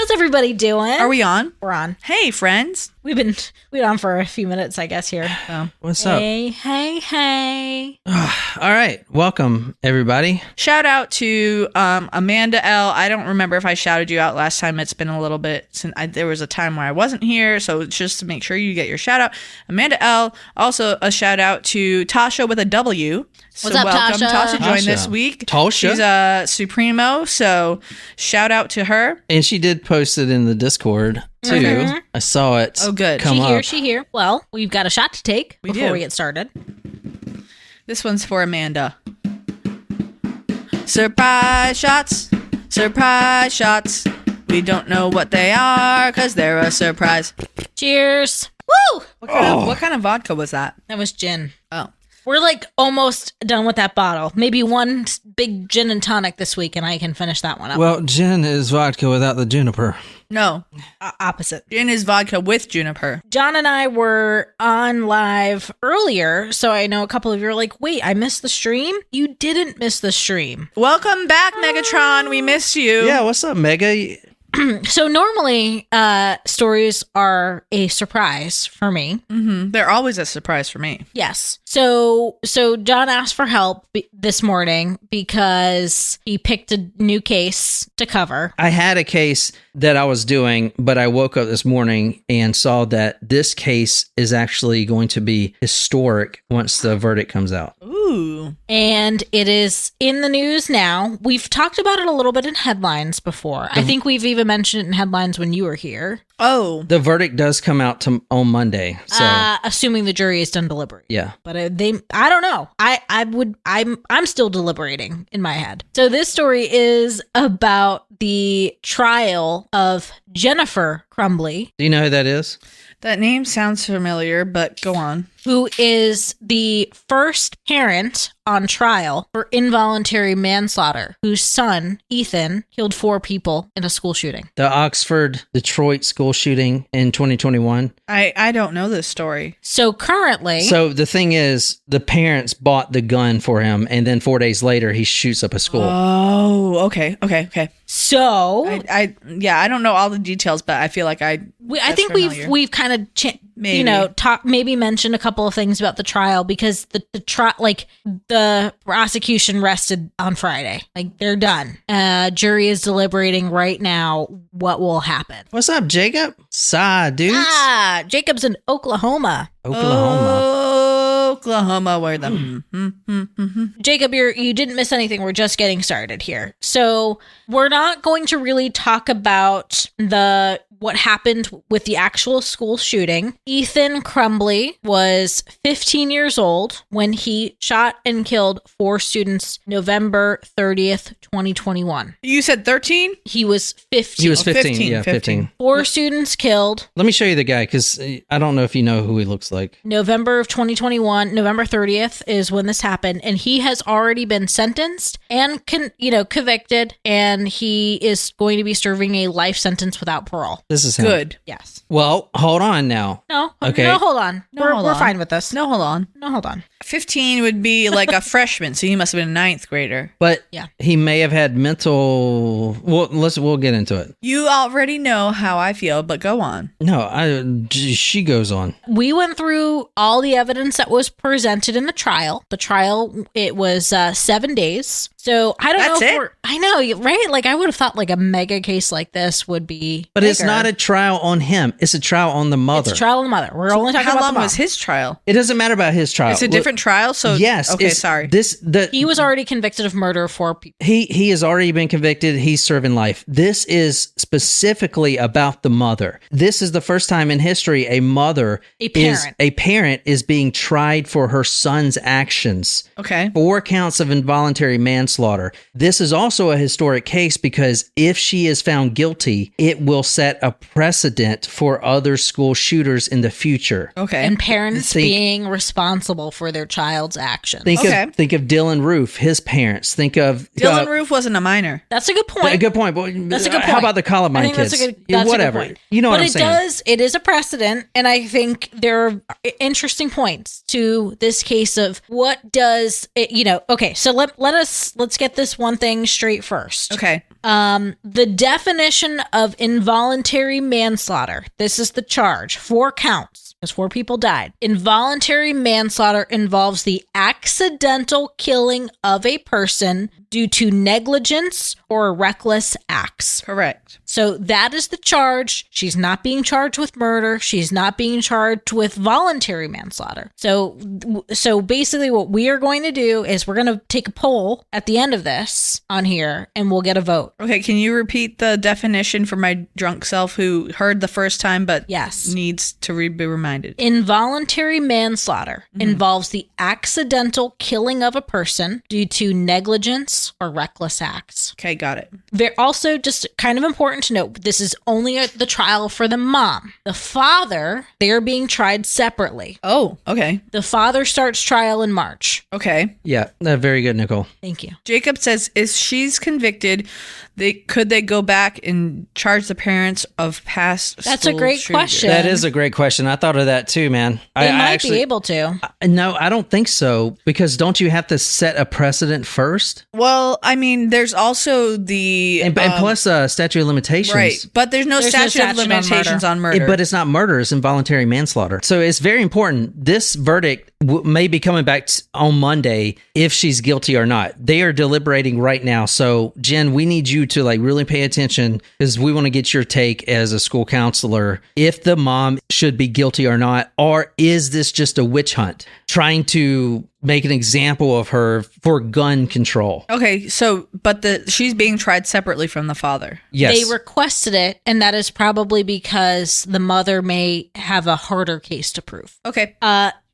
How's everybody doing? Are we on? We're on. Hey, friends. We've been on for a few minutes, I guess, here. So. What's up? Hey. All right. Welcome, everybody. Shout out to Amanda L. I don't remember if I shouted you out last time. It's been a little bit since there was a time where I wasn't here. So just to make sure you get your shout out. Amanda L. Also a shout out to Tasha with a W. So What's up, welcome. Tasha? Tasha joined this week. Tasha. She's a Supremo. So shout out to her. And she did post it in the Discord, too. Mhm. I saw it. Oh, good. Come up. She here. Well, we've got a shot to take before do. we get started. This one's for Amanda. Surprise shots. Surprise shots. We don't know what they are because they're a surprise. Cheers. Woo! What kind of vodka was that? That was gin. Oh. We're like almost done with that bottle. Maybe one big gin and tonic this week, and I can finish that one up. Well, gin is vodka without the juniper. No. Opposite. Gin is vodka with juniper. John and I were on live earlier, so I know a couple of you are like, wait, I missed the stream? You didn't miss the stream. Welcome back, Megatron. We missed you. Yeah, what's up, Mega? So normally, stories are a surprise for me. Mm-hmm. They're always a surprise for me. Yes. So John asked for help this morning because he picked a new case to cover. I had a case that I was doing, but I woke up this morning and saw that this case is actually going to be historic once the verdict comes out. Ooh. And it is in the news now. We've talked about it a little bit in headlines before. I think we've even mentioned it in headlines when you were here. Oh. The verdict does come out on Monday, so Assuming the jury is done deliberating. yeah. But I don't know. I'm still deliberating in my head. So this story is about the trial of Jennifer Crumbley, Do you know who that is? That name sounds familiar, but go on. who is the first parent on trial for involuntary manslaughter, whose son, Ethan, killed 4 people in a school shooting. The Oxford, Detroit school shooting in 2021. I don't know this story. So currently... So the thing is, the parents bought the gun for him, and then 4 days later, he shoots up a school. Oh, okay. So... I don't know all the details, but I feel like I think we've kind of maybe mentioned a couple of things about the trial because the prosecution rested on Friday. Like, they're done. Jury is deliberating right now what will happen. What's up, Jacob? Dudes. Jacob's in Oklahoma. Oklahoma, where the Jacob, you didn't miss anything. We're just getting started here. So we're not going to really talk about what happened with the actual school shooting. Ethan Crumbley was 15 years old when he shot and killed 4 students November 30th, 2021. You said 13? He was 15. He was 15. 15, Yeah, 15. 4 students killed. Let me show you the guy, because I don't know if you know who he looks like. November of 2021, November 30th is when this happened, and he has already been sentenced and convicted, and he is going to be serving a life sentence without parole. This is him. Good. Yes. Well, hold on now. No. Okay. No, hold on. We're fine with this. No, hold on. No, hold on. 15 would be like a freshman, so he must have been a 9th grader. But Yeah. he may have had mental... We'll get into it. You already know how I feel, but go on. No, she goes on. We went through all the evidence that was presented in the trial. The trial, it was 7 days. So I don't know if I know, right? Like, I would have thought like a mega case like this would be But bigger. it's not a trial on him. It's a trial on the mother. It's a trial on the mother. We're only talking How about long the mom. was his trial? It doesn't matter about his trial. It's a different trial, so Yes. Okay, sorry. He was already convicted of murder of 4 people. He has already been convicted. He's serving life. This is specifically about the mother. This is the first time in history a parent is being tried for her son's actions. Okay. 4 counts of involuntary manslaughter. This is also a historic case because if she is found guilty, it will set a precedent for other school shooters in the future. Okay. And parents being responsible for their child's actions. Think of Dylan Roof, his parents. Think of Dylan Roof wasn't a minor. That's a good point. A good point. That's a good point. How about the Columbine kids? That's a good point. You know but what I'm saying. It is a precedent, and I think there are interesting points to this case of what does it, okay, so let's get this one thing straight first. Okay. The definition of involuntary manslaughter. This is the charge. 4 counts, because 4 people died. Involuntary manslaughter involves the accidental killing of a person due to negligence or reckless acts. Correct. So that is the charge. She's not being charged with murder. She's not being charged with voluntary manslaughter. So basically what we are going to do is we're going to take a poll at the end of this on here and we'll get a vote. Okay, can you repeat the definition for my drunk self who heard the first time but needs to be reminded? Involuntary manslaughter involves the accidental killing of a person due to negligence or reckless acts. Okay, got it. They're also just kind of important to note, this is only the trial for the mom. The father, they're being tried separately. Oh, okay. The father starts trial in March. Okay. Yeah, very good, Nicole. Thank you. Jacob says, if she's convicted, could they go back and charge the parents of past That's a great shooters? question. That is a great question. I thought of that too, man. They might be able to. No, I don't think so. Because don't you have to set a precedent first? Well, I mean, there's also the... And plus statute of limitations. Right, but there's no statute of limitations on murder. But it's not murder, it's involuntary manslaughter. So it's very important. This verdict may be coming back on Monday if she's guilty or not. They are deliberating right now. So, Jen, we need you to really pay attention because we want to get your take as a school counselor if the mom should be guilty or not, or is this just a witch hunt trying to make an example of her for gun control? Okay, so but she's being tried separately from the father. Yes. They requested it, and that is probably because the mother may have a harder case to prove. Okay.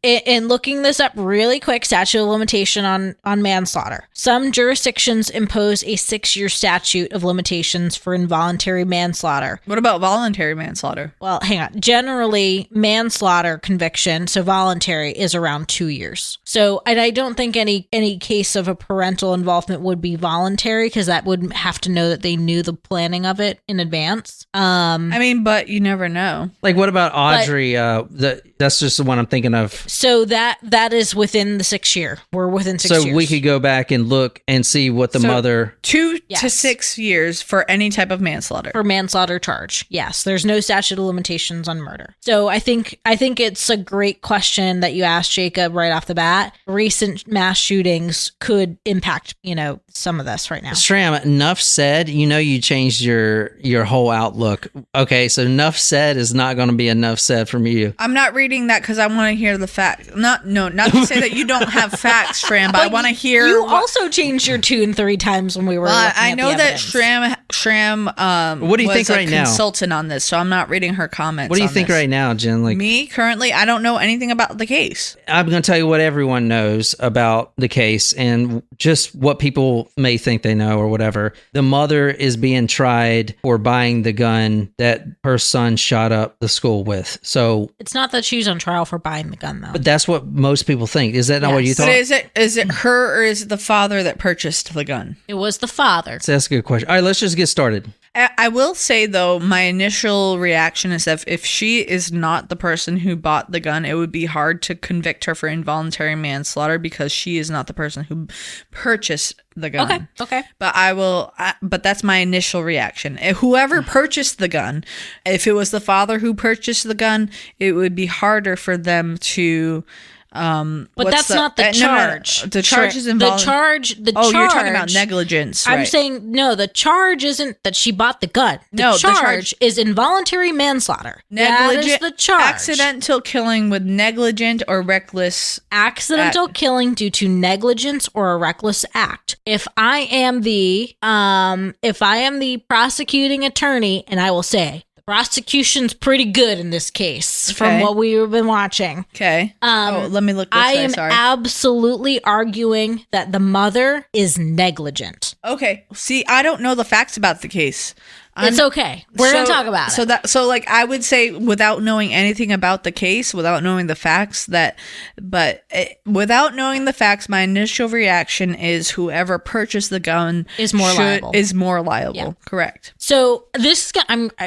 In looking this up really quick, statute of limitation on manslaughter. Some jurisdictions impose a 6-year statute of limitations for involuntary manslaughter. What about voluntary manslaughter? Well, hang on. Generally, manslaughter conviction, so voluntary, is around 2 years. So, and I don't think any case of a parental involvement would be voluntary because that would have to know that they knew the planning of it in advance. I mean, but you never know. Like, what about Audrey? That's just the one I'm thinking of. So that is within the 6 year. We're within 6 years. So we could go back and look and see what the mother... 2 to 6 years for any type of manslaughter. For manslaughter charge. Yes. There's no statute of limitations on murder. So I think it's a great question that you asked, Jacob, right off the bat. Recent mass shootings could impact, some of this right now. Shram, enough said. You changed your whole outlook. Okay, so enough said is not going to be enough said from you. I'm not reading that because I want to hear the facts. Not to say that you don't have facts, Shram, but I want to hear. You also changed your tune 3 times when we were. I know that Shram. What do you think right now? Consultant on this, so I'm not reading her comments. What do you think right now, Jen? Me currently, I don't know anything about the case. I'm going to tell you what everyone knows about the case and just what people may think they know or whatever. The mother is being tried for buying the gun that her son shot up the school with. So it's not that she's on trial for buying the gun, though. But that's what most people think. Is that not what you thought? But is it her or is it the father that purchased the gun? It was the father. So that's a good question. All right, let's just get started. I will say, though, my initial reaction is that if she is not the person who bought the gun, it would be hard to convict her for involuntary manslaughter because she is not the person who purchased the gun. Okay. But that's my initial reaction. Whoever purchased the gun, if it was the father who purchased the gun, it would be harder for them to... but that's not the charge. No. The charge is involved. The charge. You're talking about negligence. I'm right. saying no. The charge isn't that she bought the gun. The charge is involuntary manslaughter. That is the charge. Accidental killing with negligent or reckless. Accidental killing due to negligence or a reckless act. If I am the prosecuting attorney, and I will say. Prosecution's pretty good in this case from what we've been watching. Okay. Let me look this I am absolutely arguing that the mother is negligent. Okay. See, I don't know the facts about the case. It's okay. We're going to talk about it. So like I would say, without knowing anything about the case, without knowing the facts, without knowing the facts, my initial reaction is whoever purchased the gun is more liable. Yeah. Correct. So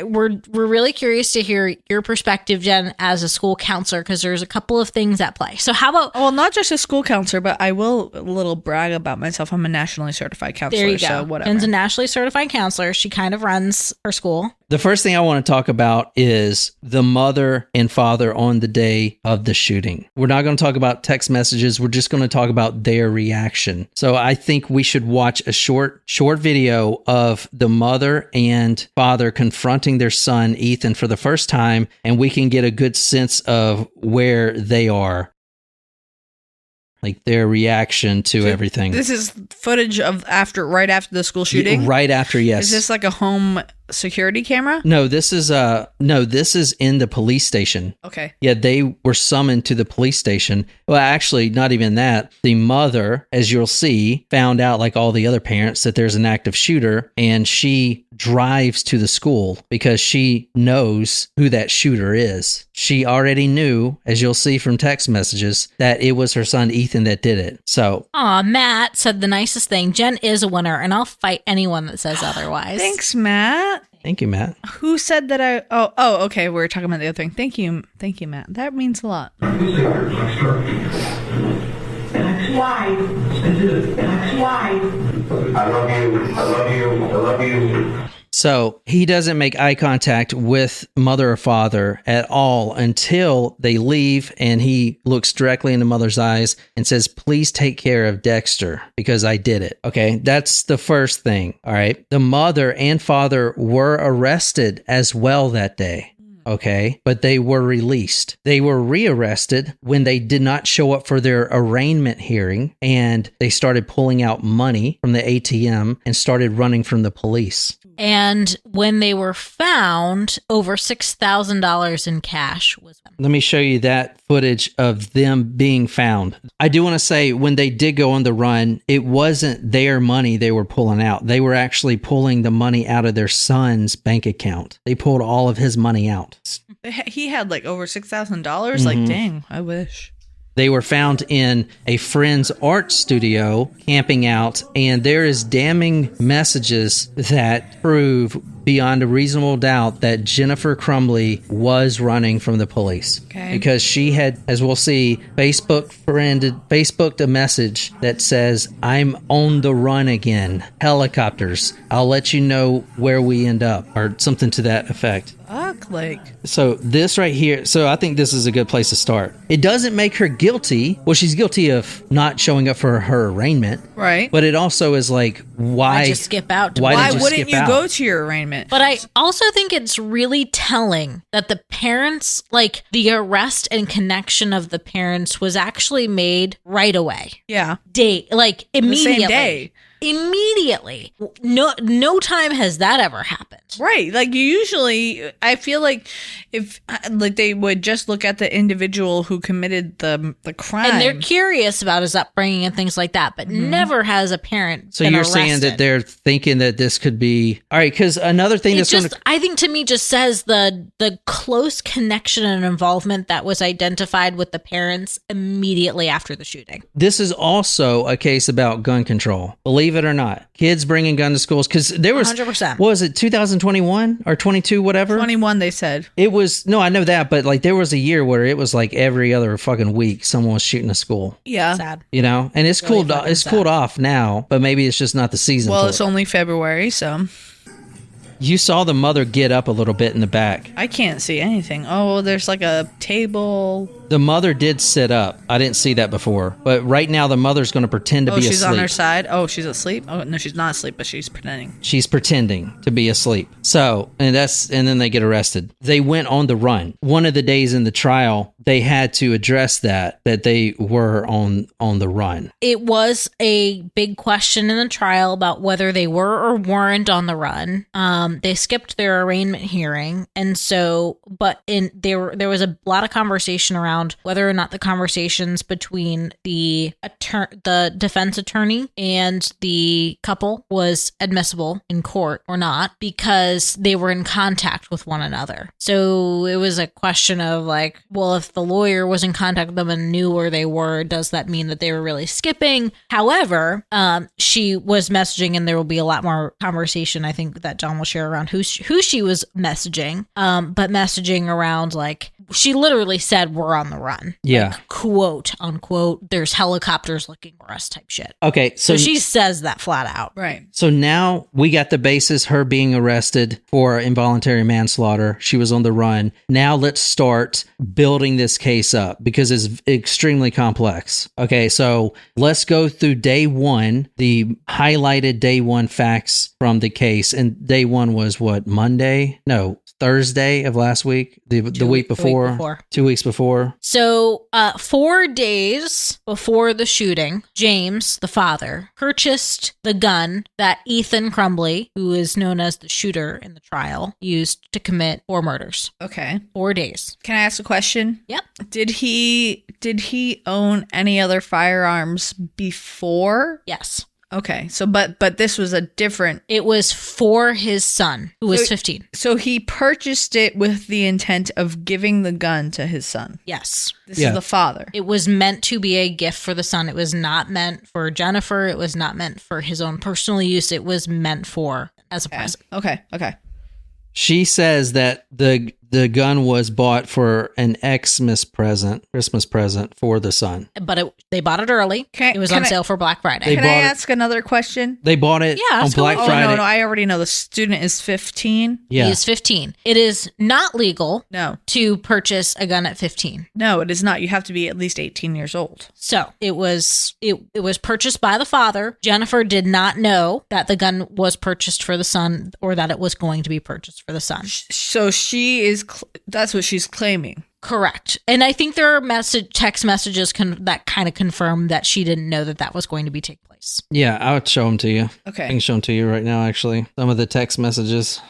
we're really curious to hear your perspective, Jen, as a school counselor, because there's a couple of things at play. So how about... Well, not just a school counselor, but I will a little brag about myself. I'm a nationally certified counselor. There you go. So whatever. Jen's a nationally certified counselor. She kind of runs her school. The first thing I want to talk about is the mother and father on the day of the shooting. We're not going to talk about text messages. We're just going to talk about their reaction. So I think we should watch a short video of the mother and father confronting their son, Ethan, for the first time, and we can get a good sense of where they are. Like their reaction to everything. This is footage of right after the school shooting? Right after, yes. Is this like a home security camera? No, this is in the police station. Okay. Yeah, they were summoned to the police station. Well, actually, not even that. The mother, as you'll see, found out, like all the other parents, that there's an active shooter, and she drives to the school because she knows who that shooter is. She already knew, as you'll see from text messages, that it was her son Ethan that did it. So, Matt said the nicest thing. Jen is a winner, and I'll fight anyone that says otherwise. Thanks, Matt. Thank you, Matt. Who said that Oh, okay. We're talking about the other thing. Thank you, Matt. That means a lot. I love you. So he doesn't make eye contact with mother or father at all until they leave, and he looks directly into mother's eyes and says, "Please take care of Dexter because I did it." Okay, that's the first thing. All right. The mother and father were arrested as well that day. Okay, but they were released. They were rearrested when they did not show up for their arraignment hearing, and they started pulling out money from the ATM and started running from the police. And when they were found, over $6,000 in cash was them. Let me show you that footage of them being found. I do want to say, when they did go on the run, it wasn't their money they were pulling out. They were actually pulling the money out of their son's bank account. They pulled all of his money out. He had like over $6,000. Like, dang, I wish. They were found in a friend's art studio camping out, and there is damning messages that prove beyond a reasonable doubt that Jennifer Crumbley was running from the police. Okay. Because she had, as we'll see, Facebooked a message that says, "I'm on the run again. Helicopters. I'll let you know where we end up," or something to that effect. Fuck, like. So this right here, so I think this is a good place to start. It doesn't make her guilty. Well, she's guilty of not showing up for her arraignment. Right. But it also is like, why just skip out? Why wouldn't you go to your arraignment? But I also think it's really telling that the parents, like the arrest and connection of the parents was actually made right away. Yeah. Like immediately. The same day. Immediately. No time has that ever happened. Right. Like, you usually, I feel like if like they would just look at the individual who committed the crime. And they're curious about his upbringing and things like that, but never has a parent So been you're arrested. saying that they're thinking that this could be... All right, because another thing that's going to... I think to me just says the close connection and involvement that was identified with the parents immediately after the shooting. This is also a case about gun control. Believe it or not. Kids bringing gun to schools, because there was... 100%. What was it, 2021 or 22, whatever? 21, they said. It was... No, I know that, but like there was a year where it was like every other fucking week someone was shooting a school. Yeah. Sad. You know? And it's Really cooled off now, but maybe it's just not the season Well, for it's it. only February, so... You saw the mother get up a little bit in the back. I can't see anything. Oh, there's like a table. The mother did sit up. I didn't see that before. But right now, the mother's going to pretend to be asleep. Oh, she's on her side? Oh, she's asleep? Oh, no, she's not asleep, but she's pretending. She's pretending to be asleep. So, and then they get arrested. They went on the run. One of the days in the trial, they had to address that they were on the run. It was a big question in the trial about whether they were or weren't on the run. They skipped their arraignment hearing, and so, but there was a lot of conversation around around whether or not the conversations between the defense attorney and the couple was admissible in court or not, because they were in contact with one another. So it was a question of like, well, if the lawyer was in contact with them and knew where they were, does that mean that they were really skipping? However, she was messaging, and there will be a lot more conversation, I think, that John will share around who she was messaging, but messaging around like, she literally said, we're on the run. Yeah. Like, quote unquote, there's helicopters looking for us type shit. Okay. So she says that flat out. Right. So now we got the basis, her being arrested for involuntary manslaughter. She was on the run. Now let's start building this case up because it's extremely complex. Okay. So let's go through day one, the highlighted day one facts from the case. And day one was what? Monday? No, Thursday of last week, the week before, 2 weeks before. So 4 days before the shooting, James, the father, purchased the gun that Ethan Crumbley, who is known as the shooter in the trial, used to commit 4 murders. Okay. 4 days. Can I ask a question? Yep. Did he own any other firearms before? Yes. Okay. So, but this was a different. It was for his son, who was 15. So he purchased it with the intent of giving the gun to his son. Yes. This is the father. It was meant to be a gift for the son. It was not meant for Jennifer. It was not meant for his own personal use. It was meant for as a present. Okay. She says that the gun was bought for an Christmas present for the son. But they bought it early. It was on sale for Black Friday. Can I ask another question? They bought it on Black Friday. Oh, no, I already know. The student is 15. Yeah. He is 15. It is not legal to purchase a gun at 15. No, it is not. You have to be at least 18 years old. So it was purchased by the father. Jennifer did not know that the gun was purchased for the son or that it was going to be purchased for the son. So that's what she's claiming. Correct. And I think there are text messages that kind of confirm that she didn't know that was going to be take place. Yeah, I would show them to you. Okay. I can show them to you right now, actually. Some of the text messages.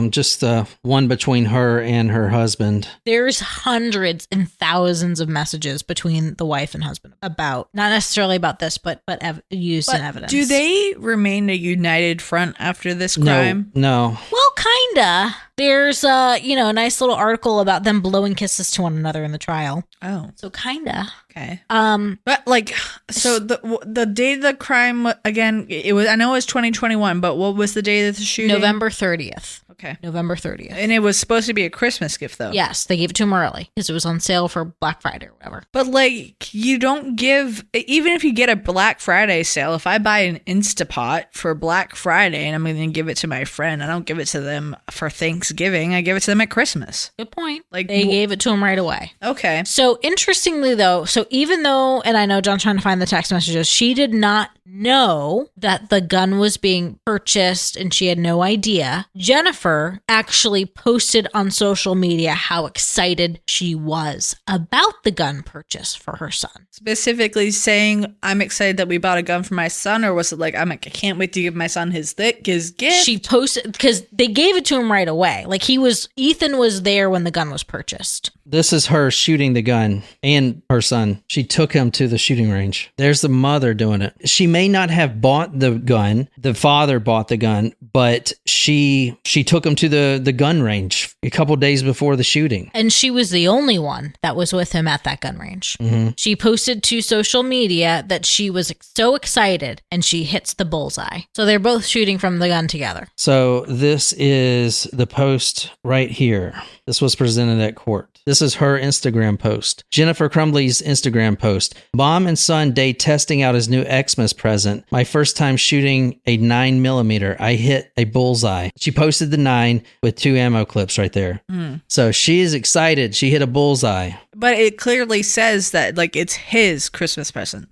Just one between her and her husband. There's hundreds and thousands of messages between the wife and husband about, not necessarily about this, but used in evidence. Do they remain a united front after this crime? No. Well, kinda. There's a nice little article about them blowing kisses to one another in the trial. Oh. So kinda. Okay. But like, so the day of the crime, again, it was, I know it was 2021, but what was the day of the shooting? November 30th. Okay. November 30th. And it was supposed to be a Christmas gift, though. Yes, they gave it to him early because it was on sale for Black Friday or whatever. But like, you don't give, even if you get a Black Friday sale, if I buy an Instapot for Black Friday and I'm going to give it to my friend, I don't give it to them for Thanksgiving. I give it to them at Christmas. Good point. Like, they gave it to him right away. Okay. So interestingly, though, even though, and I know John's trying to find the text messages, she did not know that the gun was being purchased and she had no idea. Jennifer actually posted on social media how excited she was about the gun purchase for her son. Specifically saying, I'm excited that we bought a gun for my son, or was it like, I can't wait to give my son his gift? She posted, because they gave it to him right away. Like Ethan was there when the gun was purchased. This is her shooting the gun and her son. She took him to the shooting range. There's the mother doing it. She may not have bought the gun. The father bought the gun, but she took him to the gun range a couple days before the shooting. And she was the only one that was with him at that gun range. Mm-hmm. She posted to social media that she was so excited and she hits the bullseye. So they're both shooting from the gun together. So this is the post right here. This was presented at court. This is her Instagram post. Jennifer Crumbley's Instagram post. Mom and son day testing out his new Xmas present. My first time shooting a 9mm. I hit a bullseye. She posted the 9 with 2 ammo clips right there. So she is excited. She hit a bullseye. But it clearly says that like it's his Christmas present.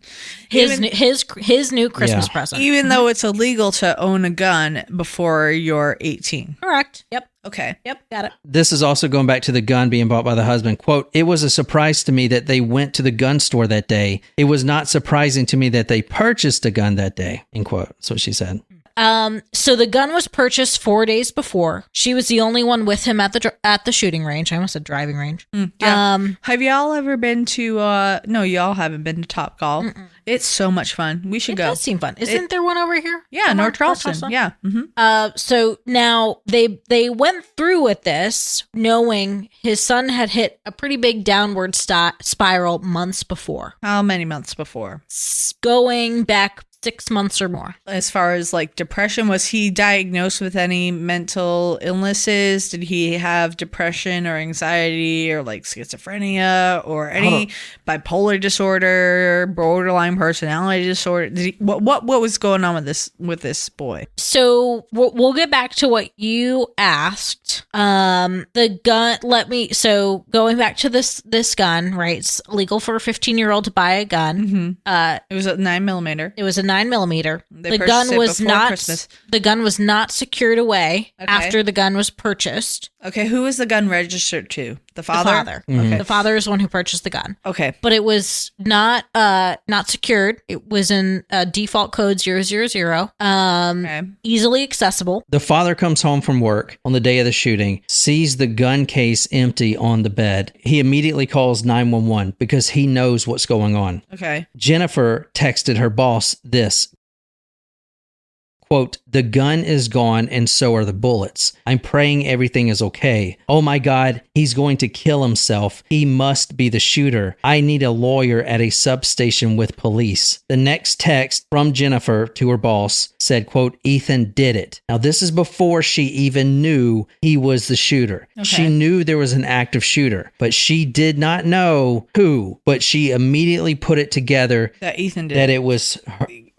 His new Christmas present. Even though it's illegal to own a gun before you're 18. Correct. Yep. Okay. Yep. Got it. This is also going back to the gun being bought by the husband. Quote, it was a surprise to me that they went to the gun store that day. It was not surprising to me that they purchased a gun that day. End quote. That's what she said. So the gun was purchased 4 days before. She was the only one with him at the shooting range. I almost said driving range. Yeah. Have y'all ever been to? No, y'all haven't been to Topgolf. Mm-mm. It's so much fun. We should go. It does seem fun. Isn't there one over here? Yeah, North Charleston. Yeah. So now they went through with this knowing his son had hit a pretty big downward spiral months before. How many months before? Going back 6 months or more. As far as like depression, was he diagnosed with any mental illnesses? Did he have depression or anxiety or like schizophrenia or any bipolar disorder, borderline personality disorder? What was going on with this boy? So we'll get back to what you asked. The gun. So going back to this gun, right? It's legal for a 15-year-old to buy a gun. It was a 9mm. It was a 9mm. They purchased it before Christmas. The gun was not secured away after the gun was purchased. Okay, who was the gun registered to? The father? The father. Mm-hmm. Okay. The father is the one who purchased the gun. Okay. But it was not secured. It was in default code 000. Easily accessible. The father comes home from work on the day of the shooting, sees the gun case empty on the bed. He immediately calls 911 because he knows what's going on. Okay. Jennifer texted her boss this. Quote, "The gun is gone and so are the bullets. I'm praying everything is okay. Oh my God, he's going to kill himself. He must be the shooter. I need a lawyer at a substation with police." The next text from Jennifer to her boss said, quote, "Ethan did it." Now this is before she even knew he was the shooter. Okay. She knew there was an active shooter, but she did not know who, but she immediately put it together that Ethan did. That it was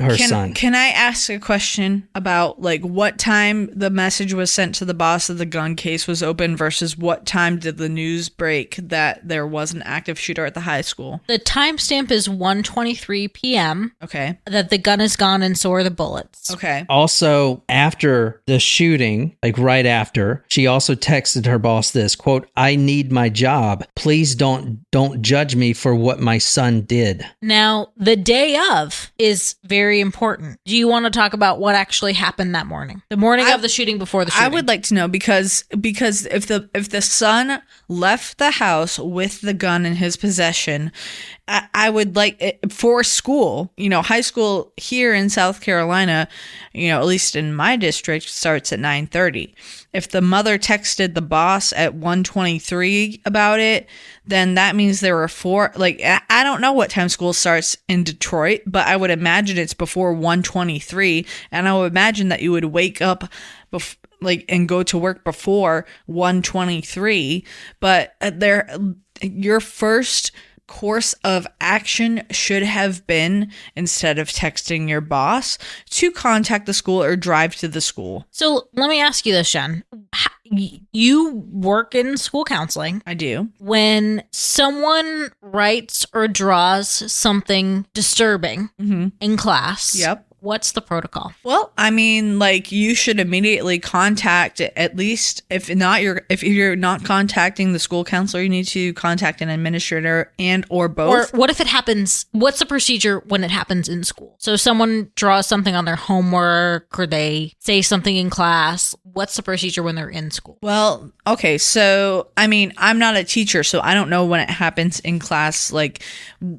her son. Can I ask a question about like what time the message was sent to the boss that the gun case was open versus what time did the news break that there was an active shooter at the high school? The timestamp is 1:23 p.m. Okay. That the gun is gone and so are the bullets. Okay. Also, after the shooting, like right after, she also texted her boss this, quote, "I need my job. Please don't judge me for what my son did." Now, the day of is very important. Do you want to talk about what actually happened that morning? The morning of the shooting, before the shooting. I would like to know because if the son left the house with the gun in his possession, I would like it for school. You know, high school here in South Carolina, you know, at least in my district, starts at 9:30. If the mother texted the boss at 1:23 about it, then that means there were four. Like, I don't know what time school starts in Detroit, but I would imagine it's before 1:23, and I would imagine that you would wake up and go to work before 1:23. But your first course of action should have been, instead of texting your boss, to contact the school or drive to the school. So let me ask you this, Jen. You work in school counseling. I do. When someone writes or draws something disturbing in class, Yep. what's the protocol? Well, I mean, like, you should immediately contact, at least if you're not contacting the school counselor, you need to contact an administrator and or both. Or what if it happens? What's the procedure when it happens in school? So someone draws something on their homework or they say something in class. What's the procedure when they're in school? Well, okay. So, I mean, I'm not a teacher, so I don't know when it happens in class. Like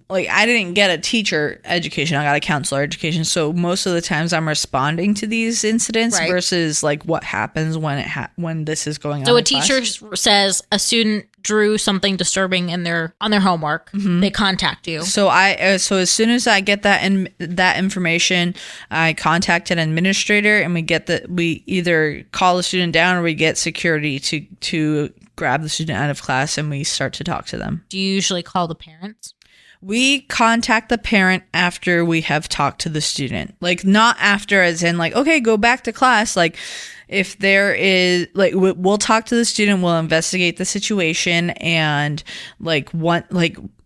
I didn't get a teacher education. I got a counselor education. So most of the times I'm responding to these incidents versus like what happens when this is going on. So a teacher says a student drew something disturbing on their homework. They contact you. So so as soon as I get that information, I contact an administrator and we either call the student down or we get security to grab the student out of class and we start to talk to them. Do you usually call the parents? We contact the parent after we have talked to the student. Like, not after as in like, okay, go back to class. Like, if there is, like, we'll talk to the student, we'll investigate the situation, and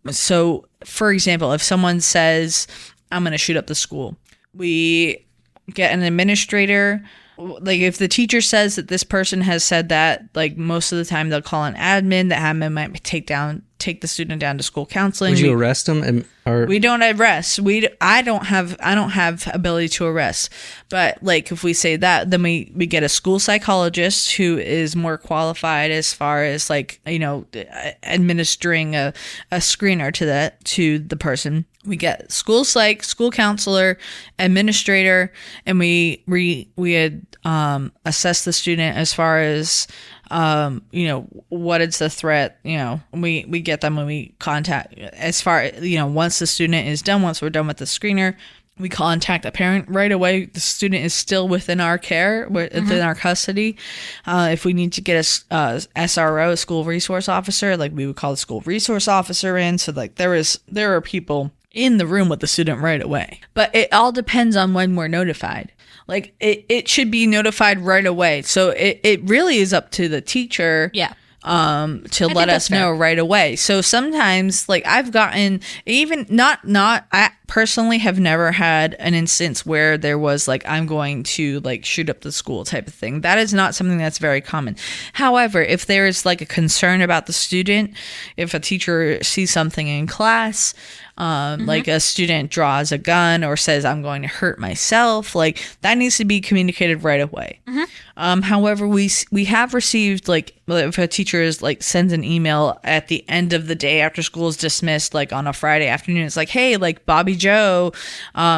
so for example, if someone says, "I'm going to shoot up the school," we get an administrator. like if the teacher says that this person has said that, like most of the time they'll call an admin. The admin might take the student down to school counseling. Would you arrest them? We don't arrest. I don't have ability to arrest. But like if we say that, then we get a school psychologist who is more qualified as far as like, you know, administering a screener to the person. We get school psych, school counselor, administrator, and we assess the student as far as you know, what is the threat, you know, we get them when we contact, as far, you know, once the student is done, once we're done with the screener, we contact the parent right away. The student is still within our care, within our custody. If we need to get a SRO, a school resource officer, like we would call the school resource officer in. So like there are people in the room with the student right away. But it all depends on when we're notified. Like it should be notified right away. So it really is up to the teacher. Yeah. To let us know right away. So sometimes like I've gotten even I personally have never had an instance where there was like, I'm going to like shoot up the school type of thing. That is not something that's very common. However, if there is like a concern about the student, if a teacher sees something in class, like a student draws a gun or says, I'm going to hurt myself, like that needs to be communicated right away. However, we have received like, if a teacher is like sends an email at the end of the day after school is dismissed, like on a Friday afternoon, it's like, hey, like Bobby Joe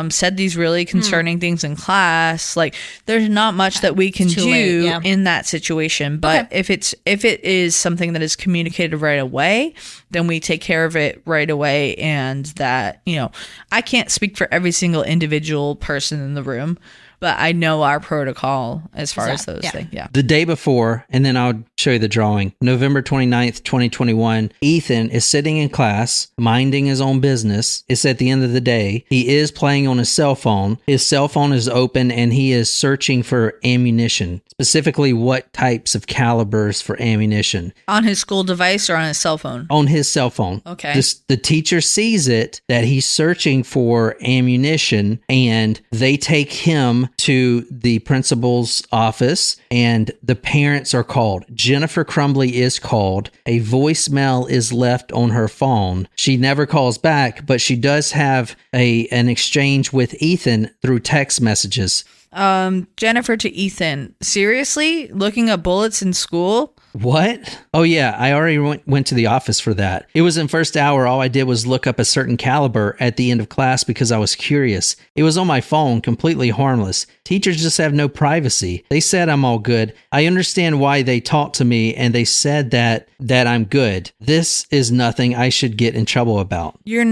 said these really concerning things in class. Like there's not much that we can do in that situation. But if it is something that is communicated right away, then we take care of it right away. And that, you know, I can't speak for every single individual person in the room, but I know our protocol as far as those things. Yeah. The day before, and then I'll show you the drawing, November 29th, 2021, Ethan is sitting in class, minding his own business. It's at the end of the day. He is playing on his cell phone. His cell phone is open and he is searching for ammunition, specifically what types of calibers for ammunition. On his school device or on his cell phone? On his cell phone. Okay. The teacher sees it, that he's searching for ammunition, and they take him to the principal's office, and the parents are called. Jennifer Crumbley is called. A voicemail is left on her phone. She never calls back, but she does have an exchange with Ethan through text messages. Jennifer to Ethan, seriously? Looking up bullets in school? What? Oh yeah, I already went to the office for that. It was in first hour. All I did was look up a certain caliber at the end of class because I was curious. It was on my phone, completely harmless. Teachers just have no privacy. They said I'm all good. I understand why they talked to me and they said that I'm good. This is nothing I should get in trouble about. You're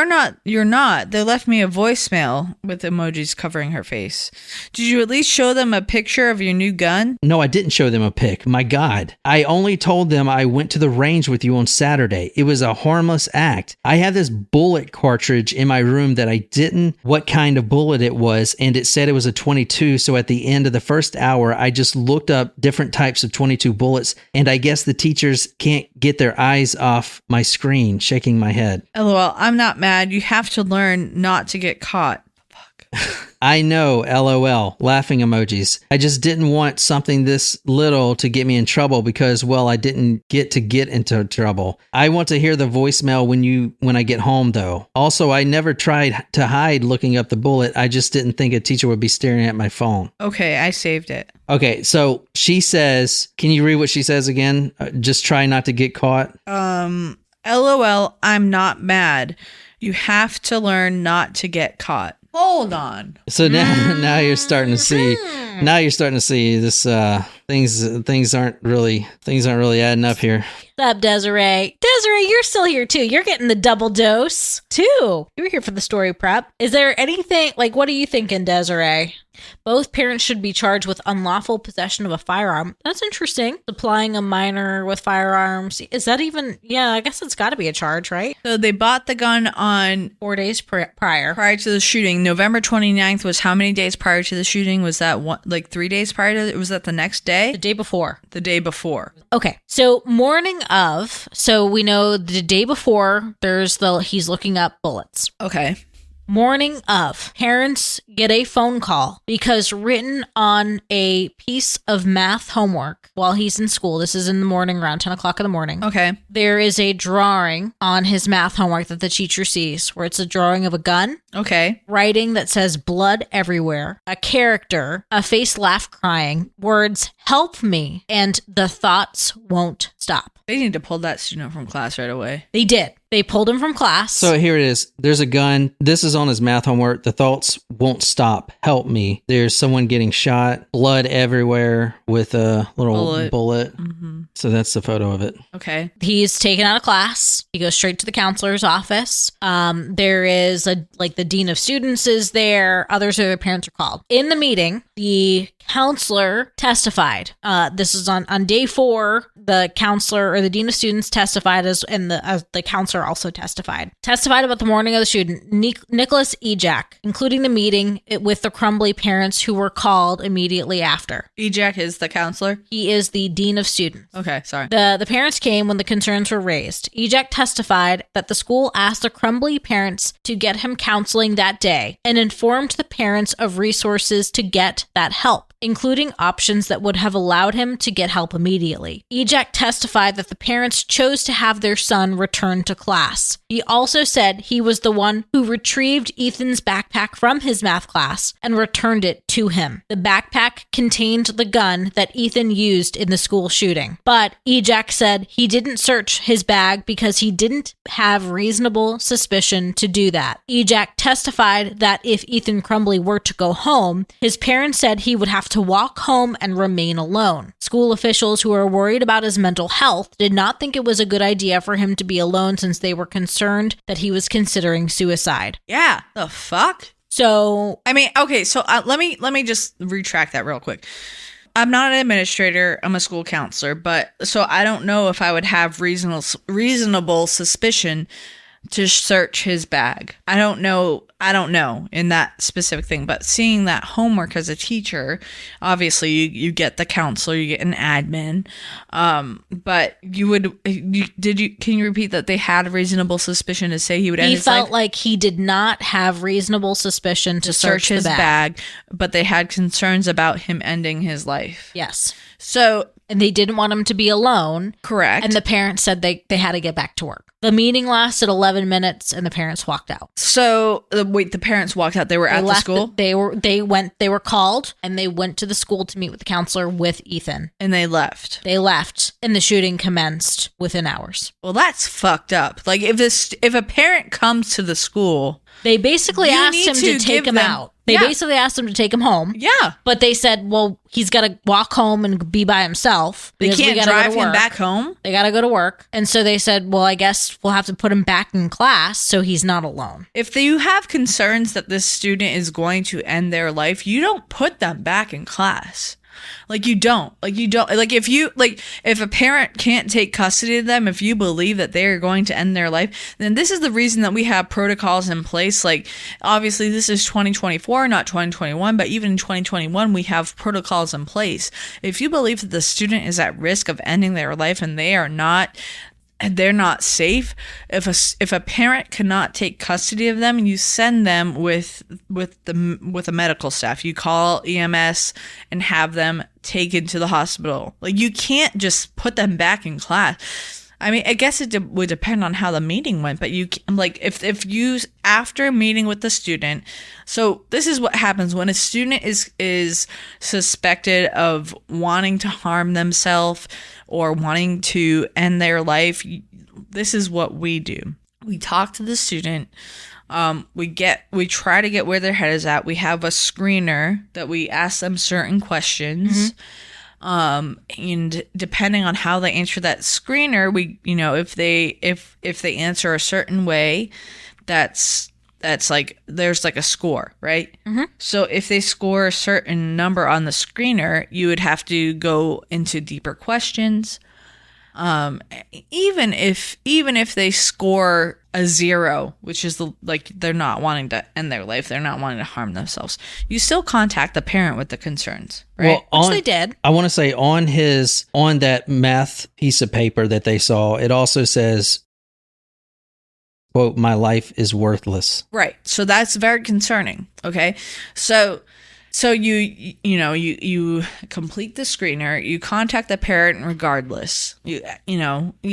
not. They left me a voicemail with emojis covering her face. Did you at least show them a picture of your new gun? No, I didn't show them a pic. My God. I only told them I went to the range with you on Saturday. It was a harmless act. I have this bullet cartridge in my room that I didn't what kind of bullet it was, and it said it was a 22. So at the end of the first hour, I just looked up different types of 22 bullets, and I guess the teachers can't get their eyes off my screen, shaking my head. LOL, I'm not mad. You have to learn not to get caught. Fuck. I know, LOL, laughing emojis. I just didn't want something this little to get me in trouble because, well, I didn't get into trouble. I want to hear the voicemail when I get home, though. Also, I never tried to hide looking up the bullet. I just didn't think a teacher would be staring at my phone. Okay, I saved it. Okay, so she says, can you read what she says again? Just try not to get caught. LOL, I'm not mad. You have to learn not to get caught. Hold on. So now you're starting to see. Now you're starting to see this. Things aren't really adding up here. What's up, Desiree? Desiree, you're still here too. You're getting the double dose too. You were here for the story prep. Is there anything like? What are you thinking, Desiree? Both parents should be charged with unlawful possession of a firearm. That's interesting. Supplying a minor with firearms. Is that even... Yeah, I guess it's got to be a charge, right? So they bought the gun on 4 days prior. Prior to the shooting. November 29th was how many days prior to the shooting? Was that 3 days prior to it? Was that the next day? The day before. The day before. Okay. So morning of... So we know the day before, he's looking up bullets. Okay. Morning of, parents get a phone call because written on a piece of math homework while he's in school, this is in the morning around 10 o'clock in the morning. Okay. There is a drawing on his math homework that the teacher sees where it's a drawing of a gun. Okay. Writing that says blood everywhere, a character, a face laugh crying, words help me, and the thoughts won't stop. They need to pull that student from class right away. They did. They pulled him from class. So here it is. There's a gun. This is on his math homework. The thoughts won't stop. Help me. There's someone getting shot. Blood everywhere with a little bullet. Mm-hmm. So that's the photo of it. Okay. He's taken out of class. He goes straight to the counselor's office. There is the dean of students is there. Others of their parents are called. In the meeting, the counselor testified. This is on day 4. The counselor or the dean of students testified and the counselor also testified about the morning of the shooting. Nicholas Ejak, including the meeting with the Crumbley parents who were called immediately after. Ejak is the counselor? He is the dean of students. Okay, sorry. The parents came when the concerns were raised. Ejak testified that the school asked the Crumbley parents to get him counseling that day and informed the parents of resources to get that help, including options that would have allowed him to get help immediately. Ejak testified that the parents chose to have their son return to class. He also said he was the one who retrieved Ethan's backpack from his math class and returned it to him. The backpack contained the gun that Ethan used in the school shooting. But Ejak said he didn't search his bag because he didn't have reasonable suspicion to do that. Ejak testified that if Ethan Crumbley were to go home, his parents said he would have to walk home and remain alone. School officials who were worried about his mental health did not think it was a good idea for him to be alone since they were concerned that he was considering suicide. Yeah, the fuck? So, I mean, okay, so let me just retract that real quick. I'm not an administrator, I'm a school counselor, but so I don't know if I would have reasonable suspicion to search his bag. I don't know in that specific thing, but seeing that homework as a teacher, obviously you get the counselor, you get an admin, but can you repeat that they had a reasonable suspicion to say he would end his life? He felt like he did not have reasonable suspicion to search his bag, but they had concerns about him ending his life. Yes. So, and they didn't want him to be alone. Correct. And the parents said they had to get back to work. The meeting lasted 11 minutes and the parents walked out. So, wait, the parents walked out. They were at the school? They were called and they went to the school to meet with the counselor with Ethan. And they left. They left and the shooting commenced within hours. Well, that's fucked up. Like if a parent comes to the school, they basically asked him to take him out. They basically asked him to take him home. Yeah. But they said, well, he's got to walk home and be by himself. They can't drive him back home. They got to go to work. And so they said, well, I guess we'll have to put him back in class so he's not alone. If you have concerns that this student is going to end their life, you don't put them back in class. Like if a parent can't take custody of them, if you believe that they are going to end their life, then this is the reason that we have protocols in place. Like, obviously this is 2024, not 2021, but even in 2021, we have protocols in place. If you believe that the student is at risk of ending their life and they're not safe, if a parent cannot take custody of them, you send them with a medical staff. You call EMS and have them taken to the hospital. Like, you can't just put them back in class. I mean, I guess it would depend on how the meeting went, but if you after meeting with the student, so this is what happens when a student is suspected of wanting to harm themselves or wanting to end their life. This is what we do. We talk to the student. We try to get where their head is at. We have a screener that we ask them certain questions. Mm-hmm. And depending on how they answer that screener, if they answer a certain way, that's like, there's like a score, right? Mm-hmm. So if they score a certain number on the screener, you would have to go into deeper questions. Even if they score a 0, which is they're not wanting to end their life, they're not wanting to harm themselves, you still contact the parent with the concerns, right? Well, which they did. I want to say on that math piece of paper that they saw, it also says, quote, my life is worthless. Right. So that's very concerning. Okay. So you complete the screener, you contact the parent regardless. You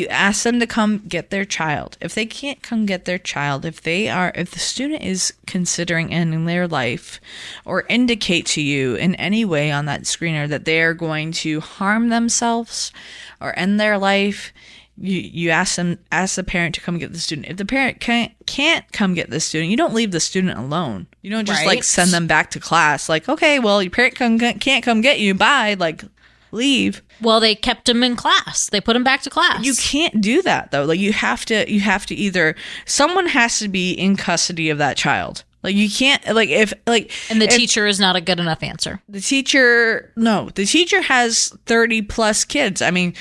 ask them to come get their child. If they can't come get their child, if the student is considering ending their life or indicate to you in any way on that screener that they are going to harm themselves or end their life, you ask the parent to come get the student. If the parent can't come get the student, you don't leave the student alone. You don't just like send them back to class. Like, okay, well, your parent can't come get you. Bye. Like, leave. Well, they kept him in class. They put him back to class. You can't do that though. Like, you have to either someone has to be in custody of that child. Like, you can't, like, and the teacher is not a good enough answer. The teacher has 30 plus kids. I mean,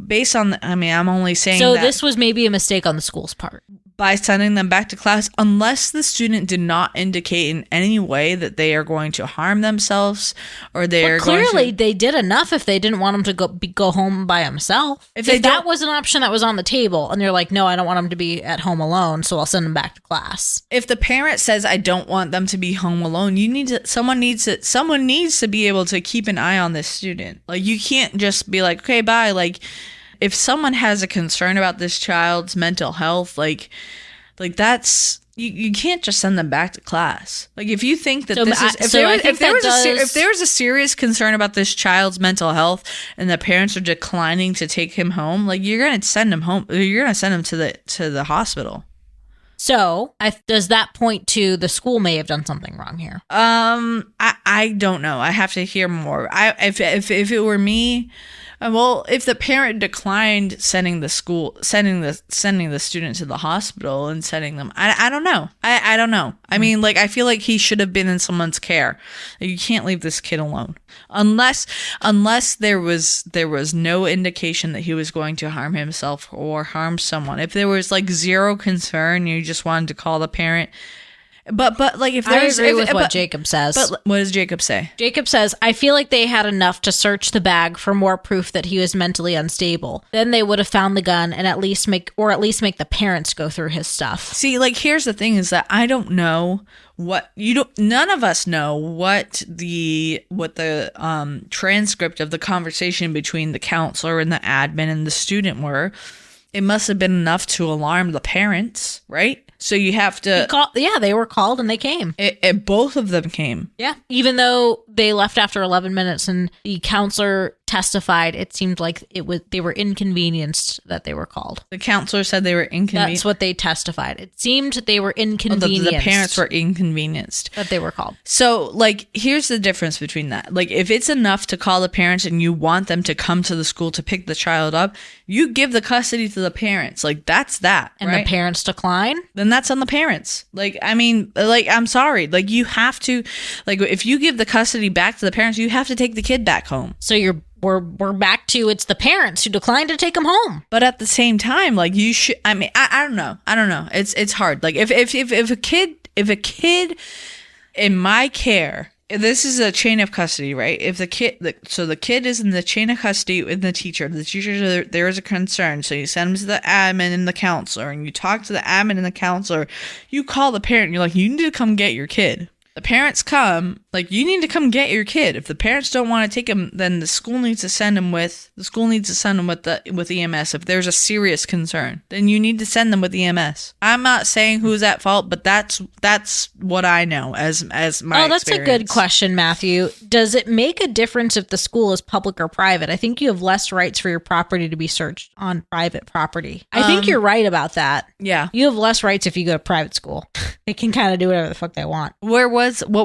based on, I'm only saying so that. So this was maybe a mistake on the school's part. By sending them back to class, unless the student did not indicate in any way that they are going to harm themselves or clearly they did enough if they didn't want him to go home by himself. If that was an option that was on the table and they're like, no, I don't want him to be at home alone, so I'll send him back to class. If the parent says, I don't want them to be home alone, someone needs to be able to keep an eye on this student. Like, you can't just be like, okay, bye. Like, if someone has a concern about this child's mental health, like that's you can't just send them back to class. Like, if you think that if there was a serious concern about this child's mental health and the parents are declining to take him home, like, you're gonna send him home. You're gonna send him to the hospital. So, does that point to the school may have done something wrong here? I don't know. I have to hear more. If it were me. Well, if the parent declined sending the student to the hospital and sending them, I don't know. I don't know. I mean, like, I feel like he should have been in someone's care. You can't leave this kid alone unless there was no indication that he was going to harm himself or harm someone. If there was like zero concern, you just wanted to call the parent. But like, if I agree with what Jacob says. But what does Jacob say? Jacob says, I feel like they had enough to search the bag for more proof that he was mentally unstable. Then they would have found the gun and at least make the parents go through his stuff. See, like, here's the thing is that I don't know none of us know what the transcript of the conversation between the counselor and the admin and the student were. It must have been enough to alarm the parents, right? So you have to... they were called and they came. Both of them came. Yeah. Even though they left after 11 minutes and the counselor testified, it seemed like they were inconvenienced that they were called. The counselor said they were inconvenienced? That's what they testified. It seemed they were inconvenienced. The parents were inconvenienced. That they were called. So, like, here's the difference between that. Like, if it's enough to call the parents and you want them to come to the school to pick the child up, you give the custody to the parents. Like, that's that. And right? The parents decline? Then that's on the parents. Like, I mean, like, I'm sorry. Like, you have to, like, if you give the custody back to the parents, you have to take the kid back home. So we're back to it's the parents who declined to take him home. But at the same time, like, you should, I mean, I don't know. It's hard. Like, if a kid in my care, this is a chain of custody, right? If the kid is in the chain of custody with the teacher there is a concern, so you send them to the admin and the counselor, and you talk to the admin and the counselor, you call the parent, and you're like, you need to come get your kid. The parents come, like, you need to come get your kid. If the parents don't want to take him, then the school needs to send him with EMS. If there's a serious concern, then you need to send them with EMS. I'm not saying who's at fault, but that's what I know as my experience. Oh, that's a good question, Matthew. Does it make a difference if the school is public or private? I think you have less rights for your property to be searched on private property. I think you're right about that. Yeah. You have less rights if you go to private school. They can kind of do whatever the fuck they want. What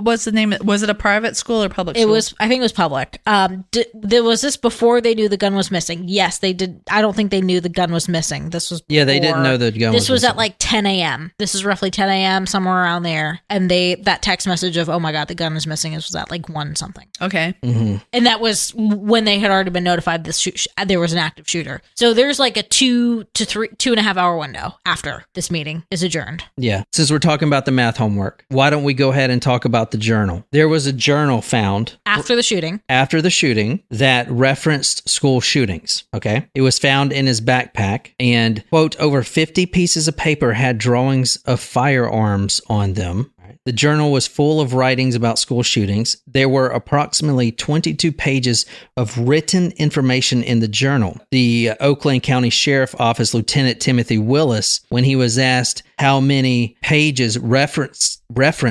was the name? Was it a private school or public school? I think it was public. Was this before they knew the gun was missing? Yes, they did. I don't think they knew the gun was missing. This was before. Yeah, they didn't know the gun was missing. This was at like 10 a.m. This is roughly 10 a.m., somewhere around there. And that text message of, oh my God, the gun is missing, was at like 1 something. Okay. Mm-hmm. And that was when they had already been notified there was an active shooter. So there's like a 2.5 hour window after this meeting is adjourned. Yeah. Since we're talking about the math homework, why don't we go ahead and talk about the journal. There was a journal found after the shooting that referenced school shootings. Okay. It was found in his backpack and, quote, over 50 pieces of paper had drawings of firearms on them. The journal was full of writings about school shootings. There were approximately 22 pages of written information in the journal. The Oakland County Sheriff Office Lieutenant Timothy Willis, when he was asked how many pages reference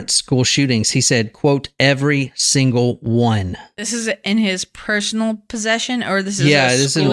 school shootings, he said, quote, every single one. This is in his personal possession, or this is it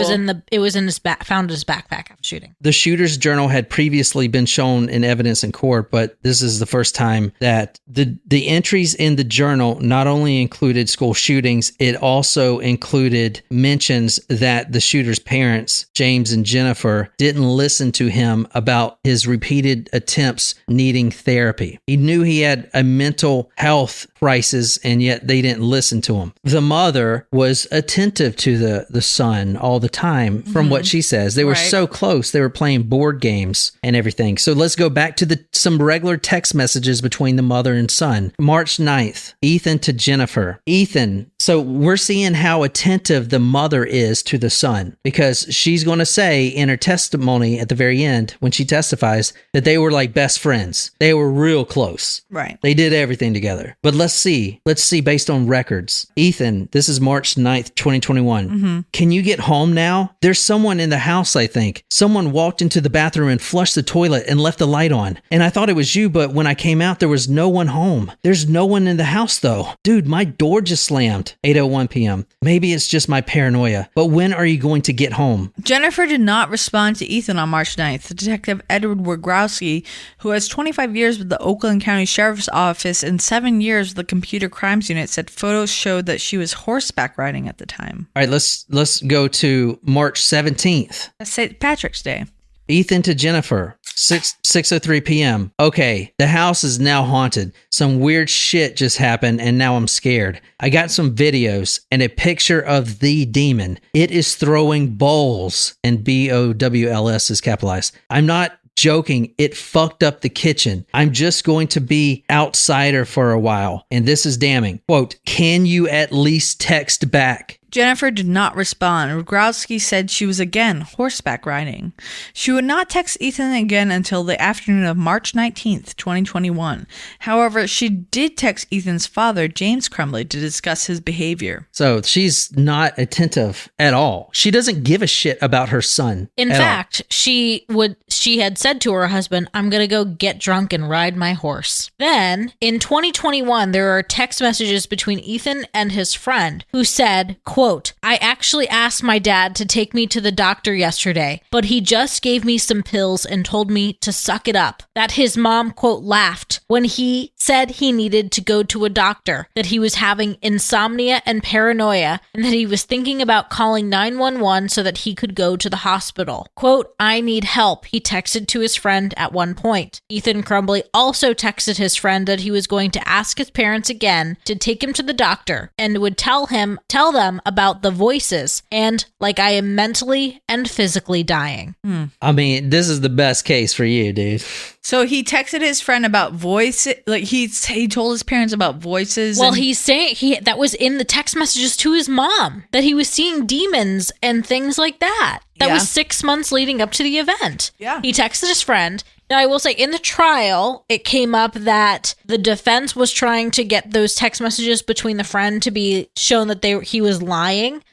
was in his found in his backpack after shooting. The shooter's journal had previously been shown in evidence in court, but this is the first time that the entries in the journal not only included school shootings, it also included mentions that the shooter's parents, James and Jennifer, didn't listen to him about his repeated attempts needing therapy. He knew he had a mental health crisis, and yet they didn't listen to him. The mother was attentive to the son all the time, from what she says. They were so close. They were playing board games and everything. So let's go back to some regular text messages between the mother and son. March 9th, Ethan to Jennifer. Ethan, so we're seeing how attentive the mother is to the son, because she's going to say in her testimony at the very end, when she testifies, that they were like best friends. They were real close. Right. They did everything together. But let's see based on records. Ethan, this is March 9th, 2021. Can you get home now? There's someone in the house, I think. Someone walked into the bathroom and flushed the toilet and left the light on. And I thought it was you, but when I came out, there was no one home. There's no one in the house though. Dude, my door just slammed. 8:01 p.m. Maybe it's just my paranoia, but when are you going to get home? Jennifer did not respond to Ethan on March 9th. Detective Edward Wiegrowski, who has 25 years with the Oakland County Sheriff's Office and 7 years with the Computer Crimes Unit, said photos showed that she was horseback riding at the time. All right, let's go to March 17th. That's St. Patrick's Day. Ethan to Jennifer, 6:03 p.m. Okay, the house is now haunted. Some weird shit just happened and now I'm scared. I got some videos and a picture of the demon. It is throwing bowls, and BOWLS is capitalized. I'm not joking. It fucked up the kitchen. I'm just going to be outsider for a while. And this is damning. Quote, can you at least text back? Jennifer did not respond. Wiegrowski said she was again horseback riding. She would not text Ethan again until the afternoon of March 19th, 2021. However, she did text Ethan's father, James Crumbley, to discuss his behavior. So she's not attentive at all. She doesn't give a shit about her son. In fact, she had said to her husband, I'm going to go get drunk and ride my horse. Then in 2021, there are text messages between Ethan and his friend who said, quote, I actually asked my dad to take me to the doctor yesterday, but he just gave me some pills and told me to suck it up. That his mom, quote, laughed when he said he needed to go to a doctor, that he was having insomnia and paranoia, and that he was thinking about calling 911 so that he could go to the hospital. Quote, I need help, he texted to his friend at one point. Ethan Crumbley also texted his friend that he was going to ask his parents again to take him to the doctor and would tell them about the voices and like I am mentally and physically dying. I mean, this is the best case for you, dude. So he texted his friend about voices, like he told his parents about voices. Well, he's saying that was in the text messages to his mom, that he was seeing demons and things like that. That was 6 months leading up to the event. Yeah. He texted his friend. Now, I will say, in the trial, it came up that the defense was trying to get those text messages between the friend to be shown that he was lying.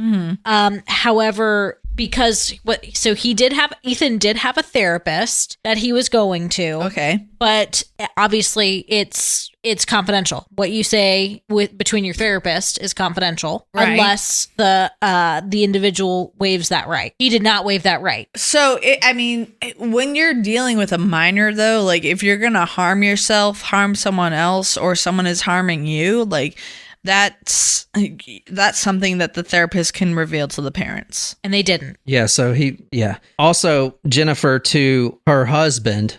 However, because Ethan did have a therapist that he was going to. Okay. But obviously it's confidential. What you say between your therapist is confidential, right, unless the individual waives that right. He did not waive that right. So, when you're dealing with a minor, though, like if you're going to harm yourself, harm someone else, or someone is harming you, like that's something that the therapist can reveal to the parents. And they didn't. Yeah, so Also, Jennifer to her husband,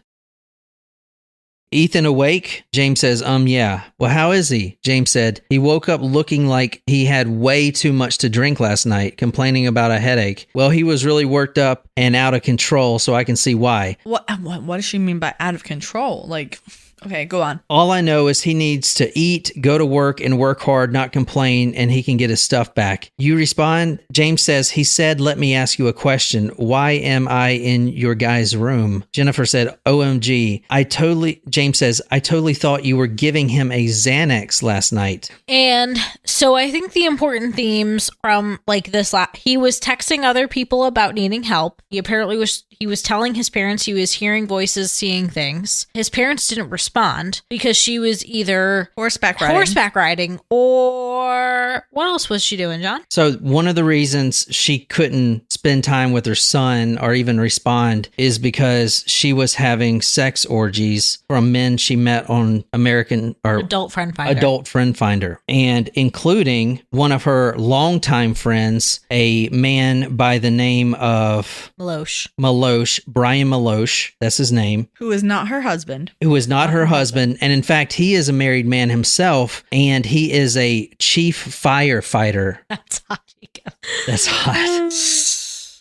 Ethan awake? James says, yeah. Well, how is he? James said, he woke up looking like he had way too much to drink last night, complaining about a headache. Well, he was really worked up and out of control, so I can see why. What does she mean by out of control? Like, Okay, go on. All I know is he needs to eat, go to work, and work hard, not complain, and he can get his stuff back. You respond, James says, he said, let me ask you a question. Why am I in your guy's room? Jennifer said, OMG. James says, I totally thought you were giving him a Xanax last night. And so I think the important themes from like this, he was texting other people about needing help. He apparently he was telling his parents he was hearing voices, seeing things. His parents didn't respond because she was either horseback riding or what else was she doing, John? So one of the reasons she couldn't spend time with her son or even respond is because she was having sex orgies from men she met on Adult Friend Finder, and including one of her longtime friends, a man by the name of Maloche, Brian Maloche, that's his name. Who is not her husband. Her husband, and in fact, he is a married man himself, and he is a chief firefighter. That's hot. That's hot.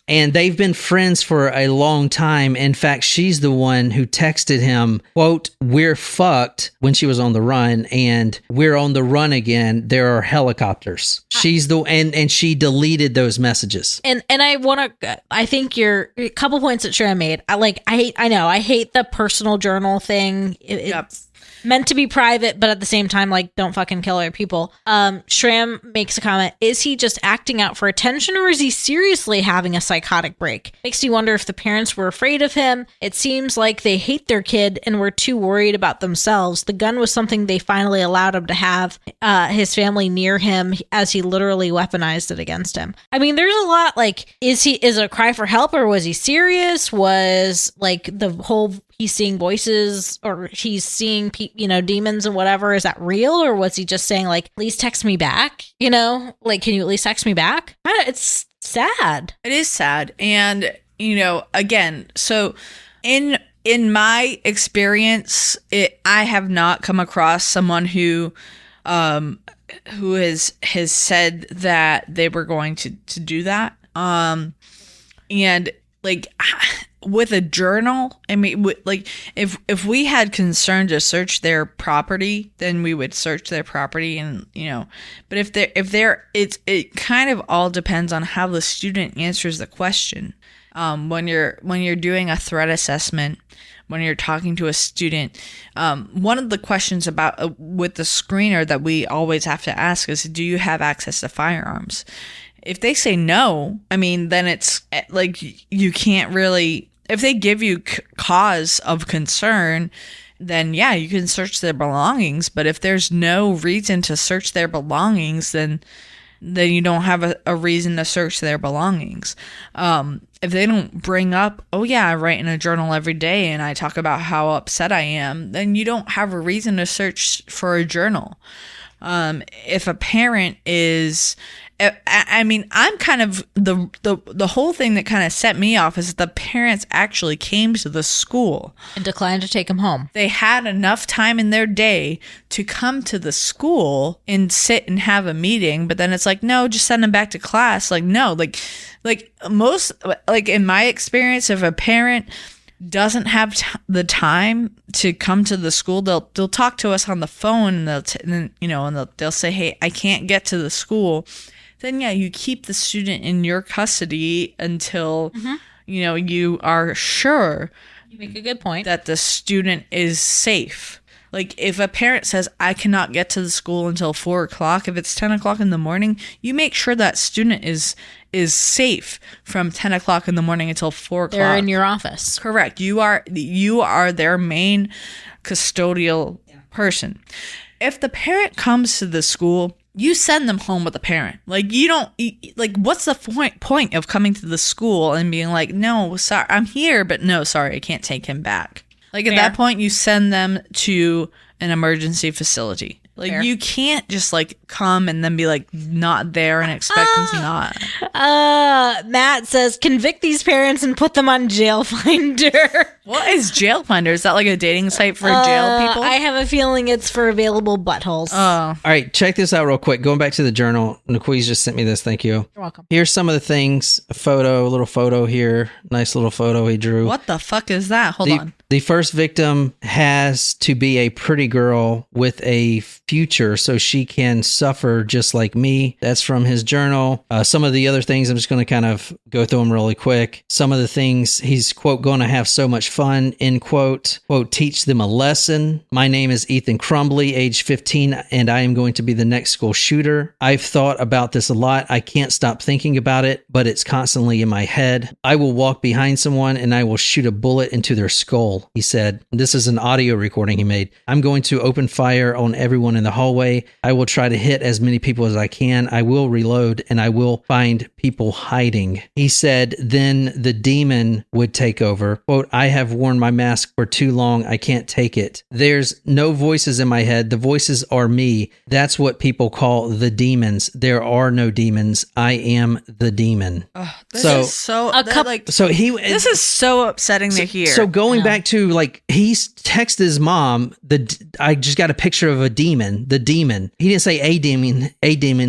And they've been friends for a long time. In fact, she's the one who texted him, quote, we're fucked, when she was on the run, and we're on the run again. There are helicopters. She's and she deleted those messages. And I think you're a couple points that Shram made. I hate the personal journal thing. It's meant to be private, but at the same time, like, don't fucking kill other people. Shram makes a comment. Is he just acting out for attention, or is he seriously having a psychotic break? Makes me wonder if the parents were afraid of him. It seems like they hate their kid and were too worried about themselves. The gun was something they finally allowed him to have, his family near him, as he literally weaponized it against him. I mean, there's a lot, like, is it a cry for help, or was he serious? Was, like, the whole he's seeing voices, or he's seeing demons and whatever, is that real? Or was he just saying, like, please text me back? Like, can you at least text me back? It's sad. It is sad. And, again, so in my experience, I have not come across someone who has said that they were going to do that. And like, with a journal, I mean, like, if we had concern to search their property, then we would search their property, and but it kind of all depends on how the student answers the question. When you're doing a threat assessment, when you're talking to a student, one of the questions about with the screener that we always have to ask is, do you have access to firearms? If they say no, I mean, then it's like you can't really. If they give you cause of concern, then yeah, you can search their belongings. But if there's no reason to search their belongings, then you don't have a reason to search their belongings. If they don't bring up, oh yeah, I write in a journal every day and I talk about how upset I am, then you don't have a reason to search for a journal. If a parent is, I mean, I'm kind of the whole thing that kind of set me off is the parents actually came to the school and declined to take him home. They had enough time in their day to come to the school and sit and have a meeting, but then it's like, no, just send them back to class. Like, no, like most, like in my experience, if a parent doesn't have the time to come to the school, they'll talk to us on the phone, and they'll say, hey, I can't get to the school. Then yeah, you keep the student in your custody until you are sure. You make a good point that the student is safe. Like, if a parent says, I cannot get to the school until 4:00, if it's 10:00 in the morning, you make sure that student is safe from 10:00 in the morning until 4:00. They're in your office. Correct. You are their main custodial person. If the parent comes to the school, you send them home with the parent. Like, you don't, like, what's the point of coming to the school and being like, no, sorry, I'm here, but no, sorry, I can't take him back. Like, at that point, you send them to an emergency facility. Like, you can't just, like, come and then be, like, not there and expect them to not. Matt says, convict these parents and put them on Jail Finder. What is Jail Finder? Is that, like, a dating site for jail people? I have a feeling it's for available buttholes. Oh. All right, check this out real quick. Going back to the journal. Niquiz just sent me this. Thank you. You're welcome. Here's some of the things. A little photo here. Nice little photo he drew. What the fuck is that? Hold on. The first victim has to be a pretty girl with a future so she can suffer just like me. That's from his journal. Some of the other things, I'm just going to kind of go through them really quick. Some of the things he's, quote, going to have so much fun, end quote, teach them a lesson. My name is Ethan Crumbley, age 15, and I am going to be the next school shooter. I've thought about this a lot. I can't stop thinking about it, but it's constantly in my head. I will walk behind someone and I will shoot a bullet into their skull, he said. This is an audio recording he made. I'm going to open fire on everyone in the hallway. I will try to hit as many people as I can. I will reload and I will find people hiding. He said, then the demon would take over. Quote, I have worn my mask for too long. I can't take it. There's no voices in my head. The voices are me. That's what people call the demons. There are no demons. I am the demon. This is so upsetting to hear. So going back to like, he texted his mom, I just got a picture of a demon, the demon. He didn't say a demon.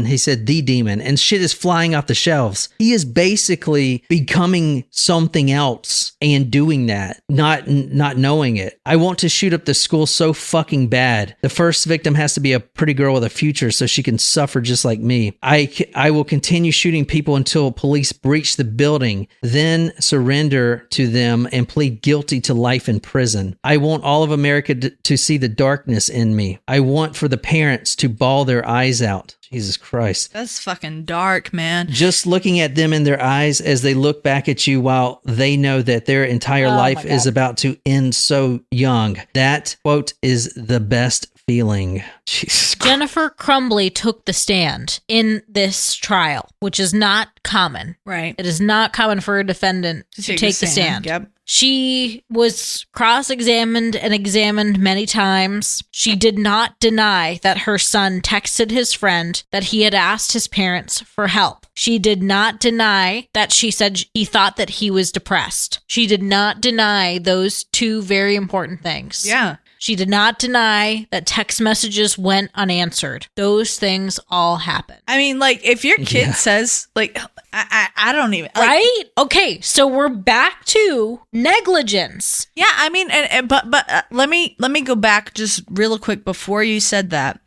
He said the demon, and shit is flying off the shelves. He is basically becoming something else and doing that, not knowing it. I want to shoot up the school so fucking bad. The first victim has to be a pretty girl with a future so she can suffer just like me. I will continue shooting people until police breach the building, then surrender to them and plead guilty to life in prison. I want all of America to see the darkness in me. I want for the parents to bawl their eyes out. Jesus Christ. That's fucking dark, man. Just looking at them in their eyes as they look back at you while they know that their entire life is about to end so young. That, quote, is the best feeling. Jesus Christ. Jennifer Crumbley took the stand in this trial, which is not common. Right. It is not common for a defendant to take the stand. Yep. She was cross-examined and examined many times. She did not deny that her son texted his friend that he had asked his parents for help. She did not deny that she said he thought that he was depressed. She did not deny those two very important things. Yeah. She did not deny that text messages went unanswered. Those things all happened. I mean, like, if your kid says, like, I don't even... Like, right? Okay, so we're back to negligence. Yeah, I mean, but let me go back just real quick before you said that.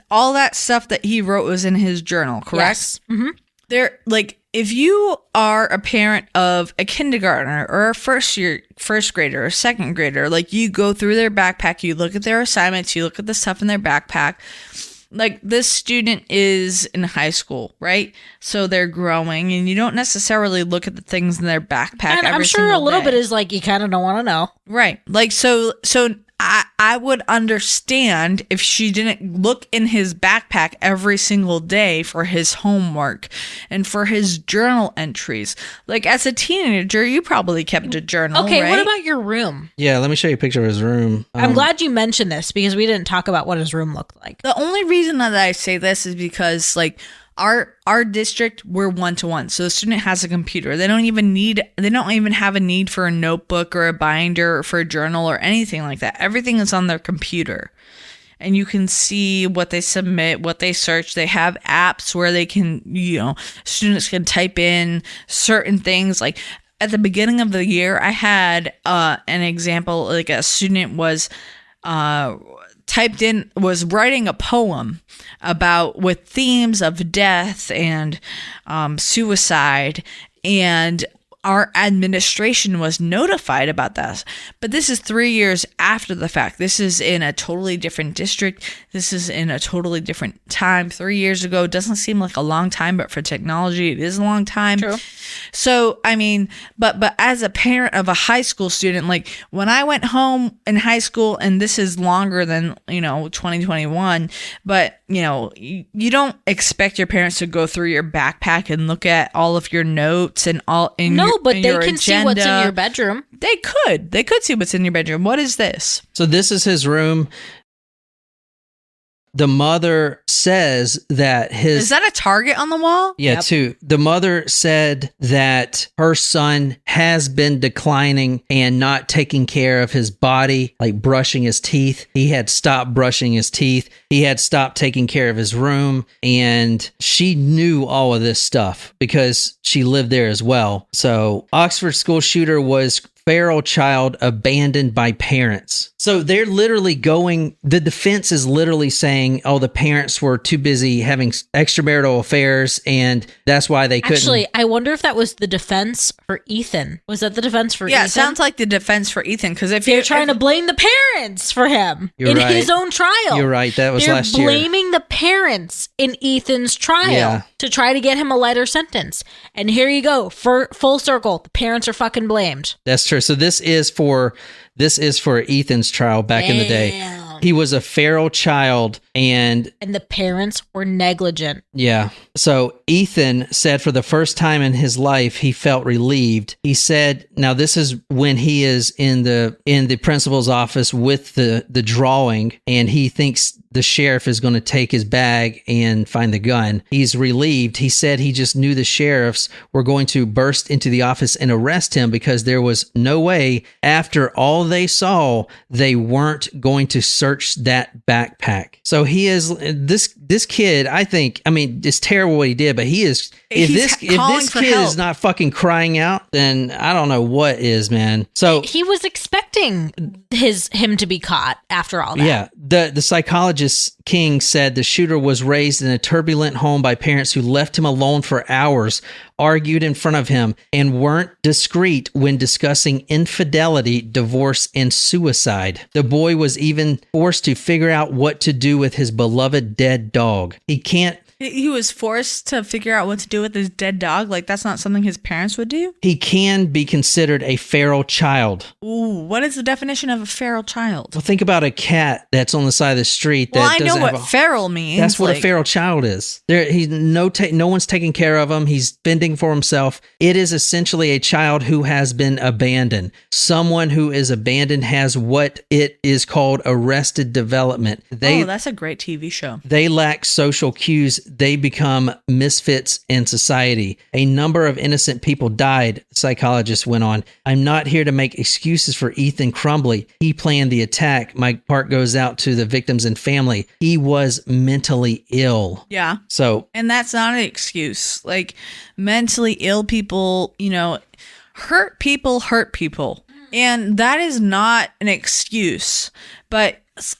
All that stuff that he wrote was in his journal, correct? Yes. Mm-hmm. There, like, if you are a parent of a kindergartner or a first grader or second grader, like, you go through their backpack, you look at their assignments, you look at the stuff in their backpack. Like, this student is in high school, right? So they're growing, and you don't necessarily look at the things in their backpack. And I'm sure a little bit is like, you kind of don't want to know. Right. Like, so I would understand if she didn't look in his backpack every single day for his homework and for his journal entries. Like, as a teenager, you probably kept a journal, okay, right? What about your room? Yeah, let me show you a picture of his room. I'm glad you mentioned this because we didn't talk about what his room looked like. The only reason that I say this is because, like, our district, we're 1-to-1. So the student has a computer. They don't even have a need for a notebook or a binder or for a journal or anything like that. Everything is on their computer. And you can see what they submit, what they search. They have apps where they can, students can type in certain things. Like, at the beginning of the year, I had an example, like, a student was writing a poem with themes of death and suicide, and our administration was notified about that. But this is 3 years after the fact. This is in a totally different district. This is in a totally different time. 3 years ago doesn't seem like a long time, but for technology, it is a long time. True. So, I mean, but as a parent of a high school student, like, when I went home in high school, and this is longer than, 2021, but, you don't expect your parents to go through your backpack and look at all of your notes and all in No, your, but in they your can agenda. see what's in your bedroom. They could see what's in your bedroom. What is this? So this is his room. The mother says that Is that a target on the wall? Yeah, Yep. too. The mother said that her son has been declining and not taking care of his body, like brushing his teeth. He had stopped brushing his teeth. He had stopped taking care of his room. And she knew all of this stuff because she lived there as well. So Oxford school shooter was feral child abandoned by parents. So they're literally the defense is literally saying, oh, the parents were too busy having extramarital affairs and that's why they couldn't. Actually, I wonder if that was the defense for Ethan. Was that the defense for Ethan? Yeah, it sounds like the defense for Ethan, because if they're trying to blame the parents for him in his own trial. You're right. That was last year. They're blaming the parents in Ethan's trial to try to get him a lighter sentence. And here you go, for full circle. The parents are fucking blamed. That's true. So this is for Ethan's trial back in the day. He was a feral child and the parents were negligent. Yeah. So Ethan said for the first time in his life, he felt relieved. He said, now this is when he is in the principal's office with the drawing and he thinks the sheriff is going to take his bag and find the gun. He's relieved. He said he just knew the sheriffs were going to burst into the office and arrest him because there was no way after all they saw, they weren't going to search that backpack. So he is this kid, I mean, it's terrible what he did, but if this kid is not fucking crying out, then I don't know what is, man. So he was expecting him to be caught after all that. Yeah. The psychologist King said the shooter was raised in a turbulent home by parents who left him alone for hours, argued in front of him, and weren't discreet when discussing infidelity, divorce, and suicide. The boy was even forced to figure out what to do with his beloved dead dog. He was forced to figure out what to do with his dead dog? Like, that's not something his parents would do? He can be considered a feral child. Ooh, what is the definition of a feral child? Well, think about a cat that's on the side of the street. Well, I know what feral means. That's what a feral child is. No one's taking care of him. He's fending for himself. It is essentially a child who has been abandoned. Someone who is abandoned has what it is called arrested development. That's a great TV show. They lack social cues. They become misfits in society. A number of innocent people died, the psychologist went on. I'm not here to make excuses for Ethan Crumbley. He planned the attack. My heart goes out to the victims and family. He was mentally ill. Yeah. And that's not an excuse. Like, mentally ill people, hurt people. And that is not an excuse. But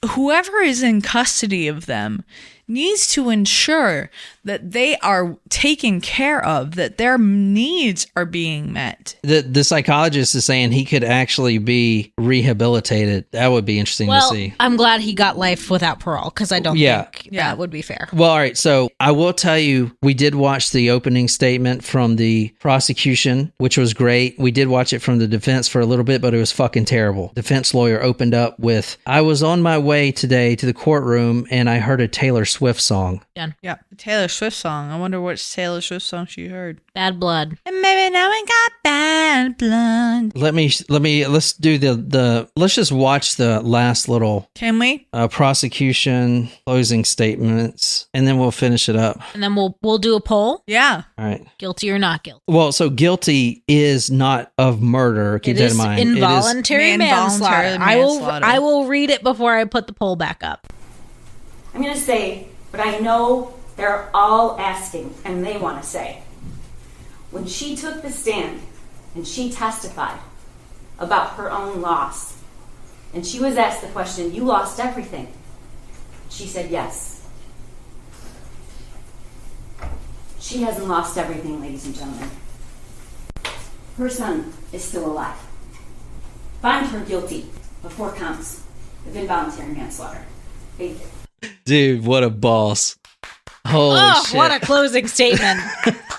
whoever is in custody of them needs to ensure that they are taken care of, that their needs are being met. The psychologist is saying he could actually be rehabilitated. That would be interesting to see. I'm glad he got life without parole because I don't think that would be fair. Well, all right. So I will tell you, we did watch the opening statement from the prosecution, which was great. We did watch it from the defense for a little bit, but it was fucking terrible. Defense lawyer opened up with, I was on my way today to the courtroom and I heard a Taylor Swift song. Yeah, Taylor Swift song. I wonder which Taylor Swift song she heard. Bad Blood. And maybe now we got bad blood. Let's do let's just watch the last little. Can we? Prosecution closing statements, and then we'll finish it up. And then we'll do a poll. Yeah. All right. Guilty or not guilty. Well, so guilty is not of murder. Keep that in mind. Involuntary manslaughter. I will read it before I put the poll back up. I'm going to say what I know they're all asking and they want to say. When she took the stand and she testified about her own loss, and she was asked the question, you lost everything. She said yes. She hasn't lost everything, ladies and gentlemen. Her son is still alive. Find her guilty of 4 counts of involuntary manslaughter. Thank you. Dude, what a boss. Holy shit. What a closing statement.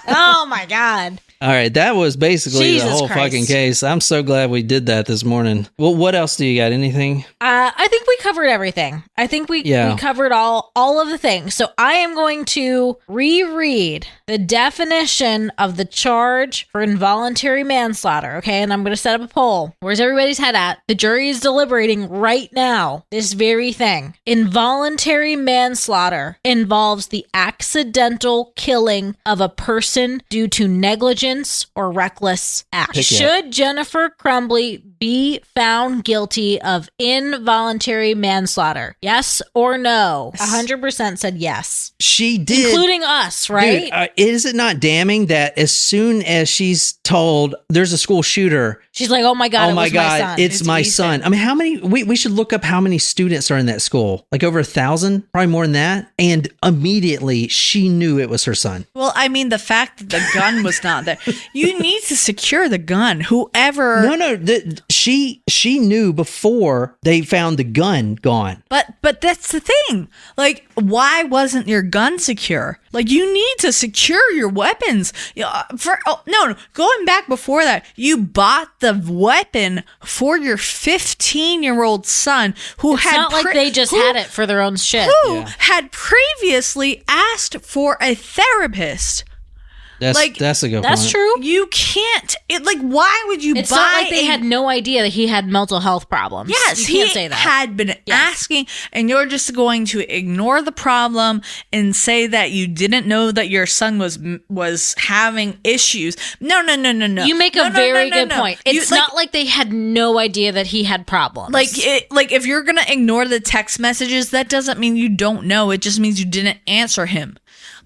Oh my God. All right, that was basically Jesus the whole Christ. fucking case. I'm so glad we did that this morning. Well, what else do you got? Anything? I think we covered everything. I think we covered all of the things. So I am going to reread the definition of the charge for involuntary manslaughter, okay? And I'm going to set up a poll. Where's everybody's head at? The jury is deliberating right now this very thing. Involuntary manslaughter involves the accidental killing of a person due to negligence or reckless act. Should Jennifer Crumbley be found guilty of involuntary manslaughter? Yes or no? 100% said yes. She did. Including us, right? Dude, is it not damning that as soon as she's told there's a school shooter, she's like, oh my God, my son. it's my Ethan. son. I mean, how many, we should look up how many students are in that school. Like over 1,000, probably more than that. And immediately she knew it was her son. Well, I mean, the fact that the gun was not there, you need to secure the gun. Whoever. No, she knew before they found the gun gone. But that's the thing. Like, why wasn't your gun secure? Like, you need to secure your weapons. Going back before that, you bought the weapon for your 15-year-old son who It's had not like they just had it for their own shit. who had previously asked for a therapist. That's a good point. That's true. You can't. Why would you It's buy? not like they had no idea that he had mental health problems. Yes, you can't he say that. had been asking, and you're just going to ignore the problem and say that you didn't know that your son was having issues. No. You make a very good point. It's not like they had no idea that he had problems. Like if you're gonna ignore the text messages, that doesn't mean you don't know. It just means you didn't answer him.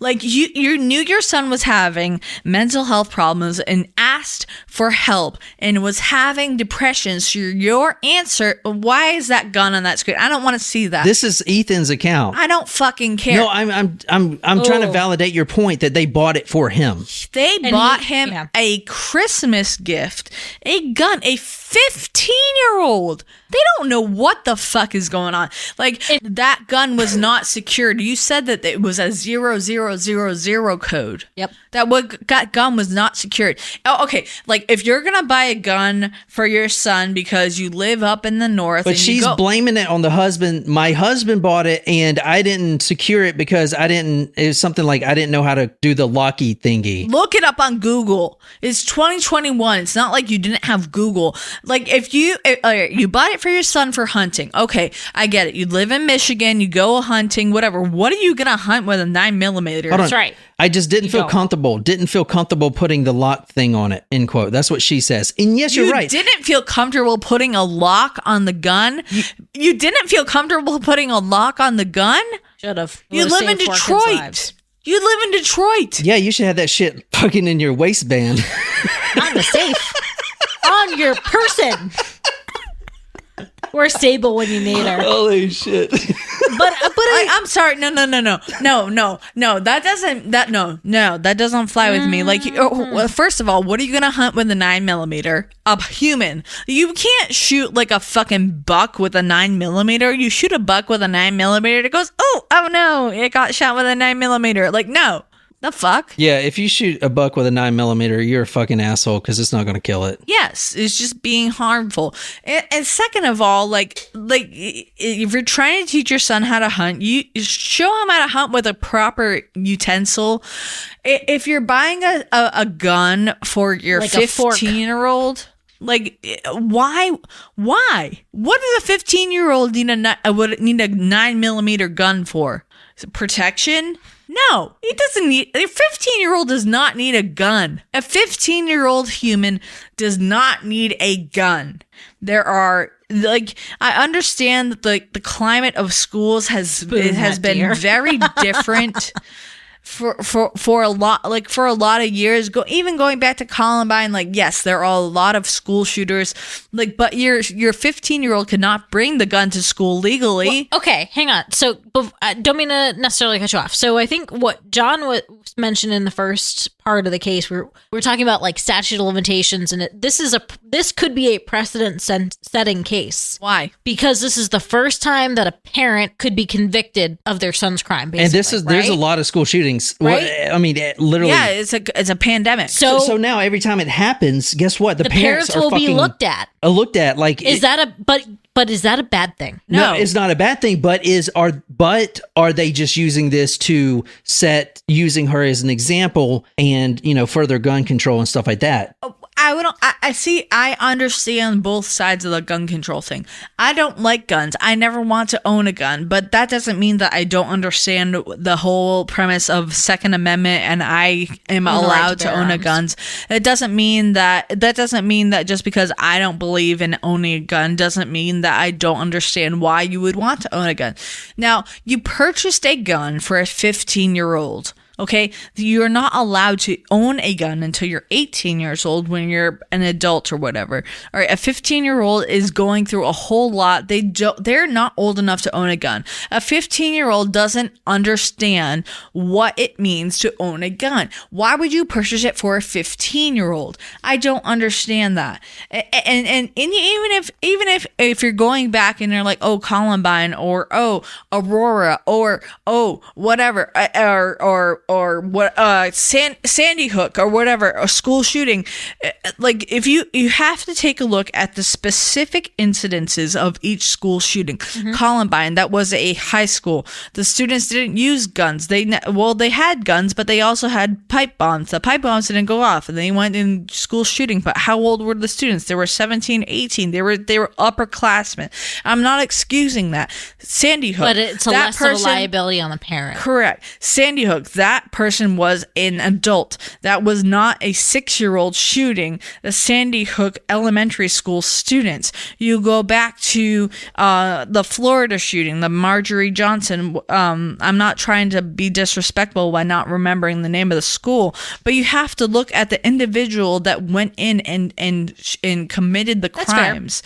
Like you knew your son was having mental health problems and asked for help and was having depression. So your answer, why is that gun on that screen? I don't want to see that. This is Ethan's account. I don't fucking care. No, I'm trying to validate your point that they bought it for him. They bought him a Christmas gift, a gun, a 15-year-old. They don't know what the fuck is going on. Like, that gun was not secured. You said that it was a 0000 code. Yep. That gun was not secured. Oh, okay. Like, if you're going to buy a gun for your son because you live up in the north. But she's blaming it on the husband. My husband bought it and I didn't secure it because it was something like I didn't know how to do the locky thingy. Look it up on Google. It's 2021. It's not like you didn't have Google. Like, if you bought it for your son for hunting. Okay, I get it. You live in Michigan, you go hunting, whatever. What are you going to hunt with a 9mm? That's right. I just didn't feel comfortable putting the lock thing on it, end quote. That's what she says. And yes, you're right. You didn't feel comfortable putting a lock on the gun? You didn't feel comfortable putting a lock on the gun? Should have. You live in Detroit. You live in Detroit. Yeah, you should have that shit fucking in your waistband. Not in the safe. On your person. Or Sable when you need her. Holy shit. But I'm sorry. No. That doesn't fly with me. Like, well, first of all, what are you gonna hunt with a 9mm? A human. You can't shoot like a fucking buck with a 9mm. You shoot a buck with a 9mm. It goes, oh no, it got shot with a 9mm. Like, no. The fuck? Yeah, if you shoot a buck with a 9mm, you're a fucking asshole because it's not going to kill it. Yes, it's just being harmful. And second of all, like if you're trying to teach your son how to hunt, you show him how to hunt with a proper utensil. If you're buying a gun for your like 15-year-old, like, why? What does a 15-year-old need a 9mm gun for? Is it protection? No, he doesn't need. A 15-year-old does not need a gun. A 15-year-old human does not need a gun. There are, like, I understand that the climate of schools has been very different. For a lot of years, even going back to Columbine, like, yes, there are a lot of school shooters, like, but your 15-year-old could not bring the gun to school legally. Well, okay, hang on. So, don't mean to necessarily cut you off. So, I think what John mentioned in the first part of the case, we're talking about like statute of limitations, and this could be a precedent setting case. Why? Because this is the first time that a parent could be convicted of their son's crime. Basically, and there's a lot of school shootings. Right? I mean, literally. Yeah, it's a pandemic. So now every time it happens, guess what? The parents will be looked at. Like, is that a bad thing? No, it's not a bad thing. But are they just using this to using her as an example and further gun control and stuff like that? I see. I understand both sides of the gun control thing. I don't like guns. I never want to own a gun, but that doesn't mean that I don't understand the whole premise of Second Amendment and I am allowed to own a gun. It doesn't mean that just because I don't believe in owning a gun doesn't mean that I don't understand why you would want to own a gun. Now, you purchased a gun for a 15-year-old. Okay, you're not allowed to own a gun until you're 18 years old when you're an adult or whatever. All right, a 15-year-old is going through a whole lot. They're not old enough to own a gun. A 15-year-old doesn't understand what it means to own a gun. Why would you purchase it for a 15-year-old? I don't understand that. And even if you're going back and you're like, oh, Columbine, or oh, Aurora, or oh, whatever, or what, Sandy Hook, or whatever, a school shooting. Like, if you have to take a look at the specific incidences of each school shooting. Columbine, that was a high school. The students didn't use guns. They had guns, but they also had pipe bombs. The pipe bombs didn't go off, and they went in school shooting. But how old were the students? They were 17, 18. They were upperclassmen. I'm not excusing that. Sandy Hook, but it's less of a liability on the parent. Correct. Sandy Hook, that person was an adult. That was not a 6-year-old shooting the Sandy Hook elementary school students. You go back to the Florida shooting, the Marjorie Johnson. I'm not trying to be disrespectful by not remembering the name of the school, but you have to look at the individual that went in and committed the crimes.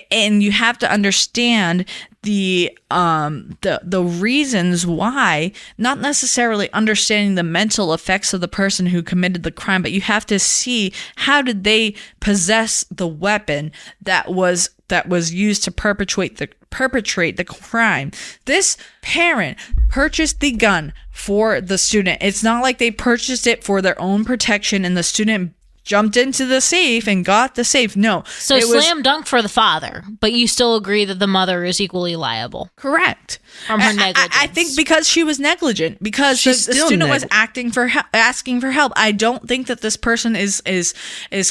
And you have to understand the reasons why, not necessarily understanding the mental effects of the person who committed the crime, but you have to see how did they possess the weapon that was used to perpetrate the crime. This parent purchased the gun for the student. It's not like they purchased it for their own protection and the student jumped into the safe and got the safe. No. So slam dunk for the father, but you still agree that the mother is equally liable. Correct. From her negligence. I think because she was negligent, because the student was asking for help. I don't think that this person is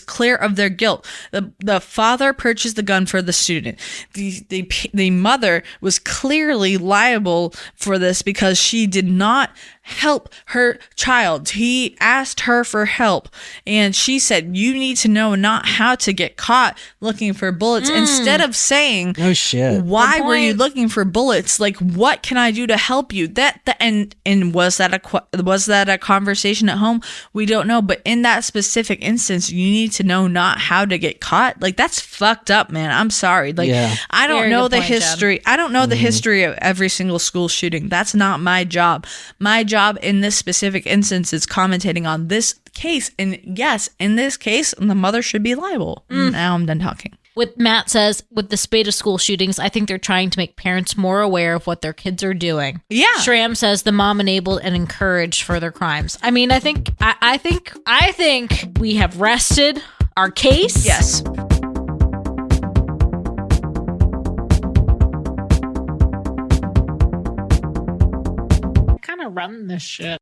clear of their guilt. The father purchased the gun for the student. The mother was clearly liable for this because she did not help her child. He asked her for help, and she said, you need to know not how to get caught looking for bullets, instead of saying, oh shit, why were you looking for bullets? Like, what can I do to help you? And was that a conversation at home? We don't know, but in that specific instance, you need to know not how to get caught. Like, that's fucked up, man. I'm sorry. Like, yeah. I don't know the history. I don't know the history of every single school shooting. That's not my job. My job in this specific instance is commentating on this case. And yes, in this case, the mother should be liable. Now I'm done talking. With Matt says, with the spate of school shootings, I think they're trying to make parents more aware of what their kids are doing. Yeah. Shram says the mom enabled and encouraged further crimes. I mean, I think we have rested our case. Yes. Kind of run this shit.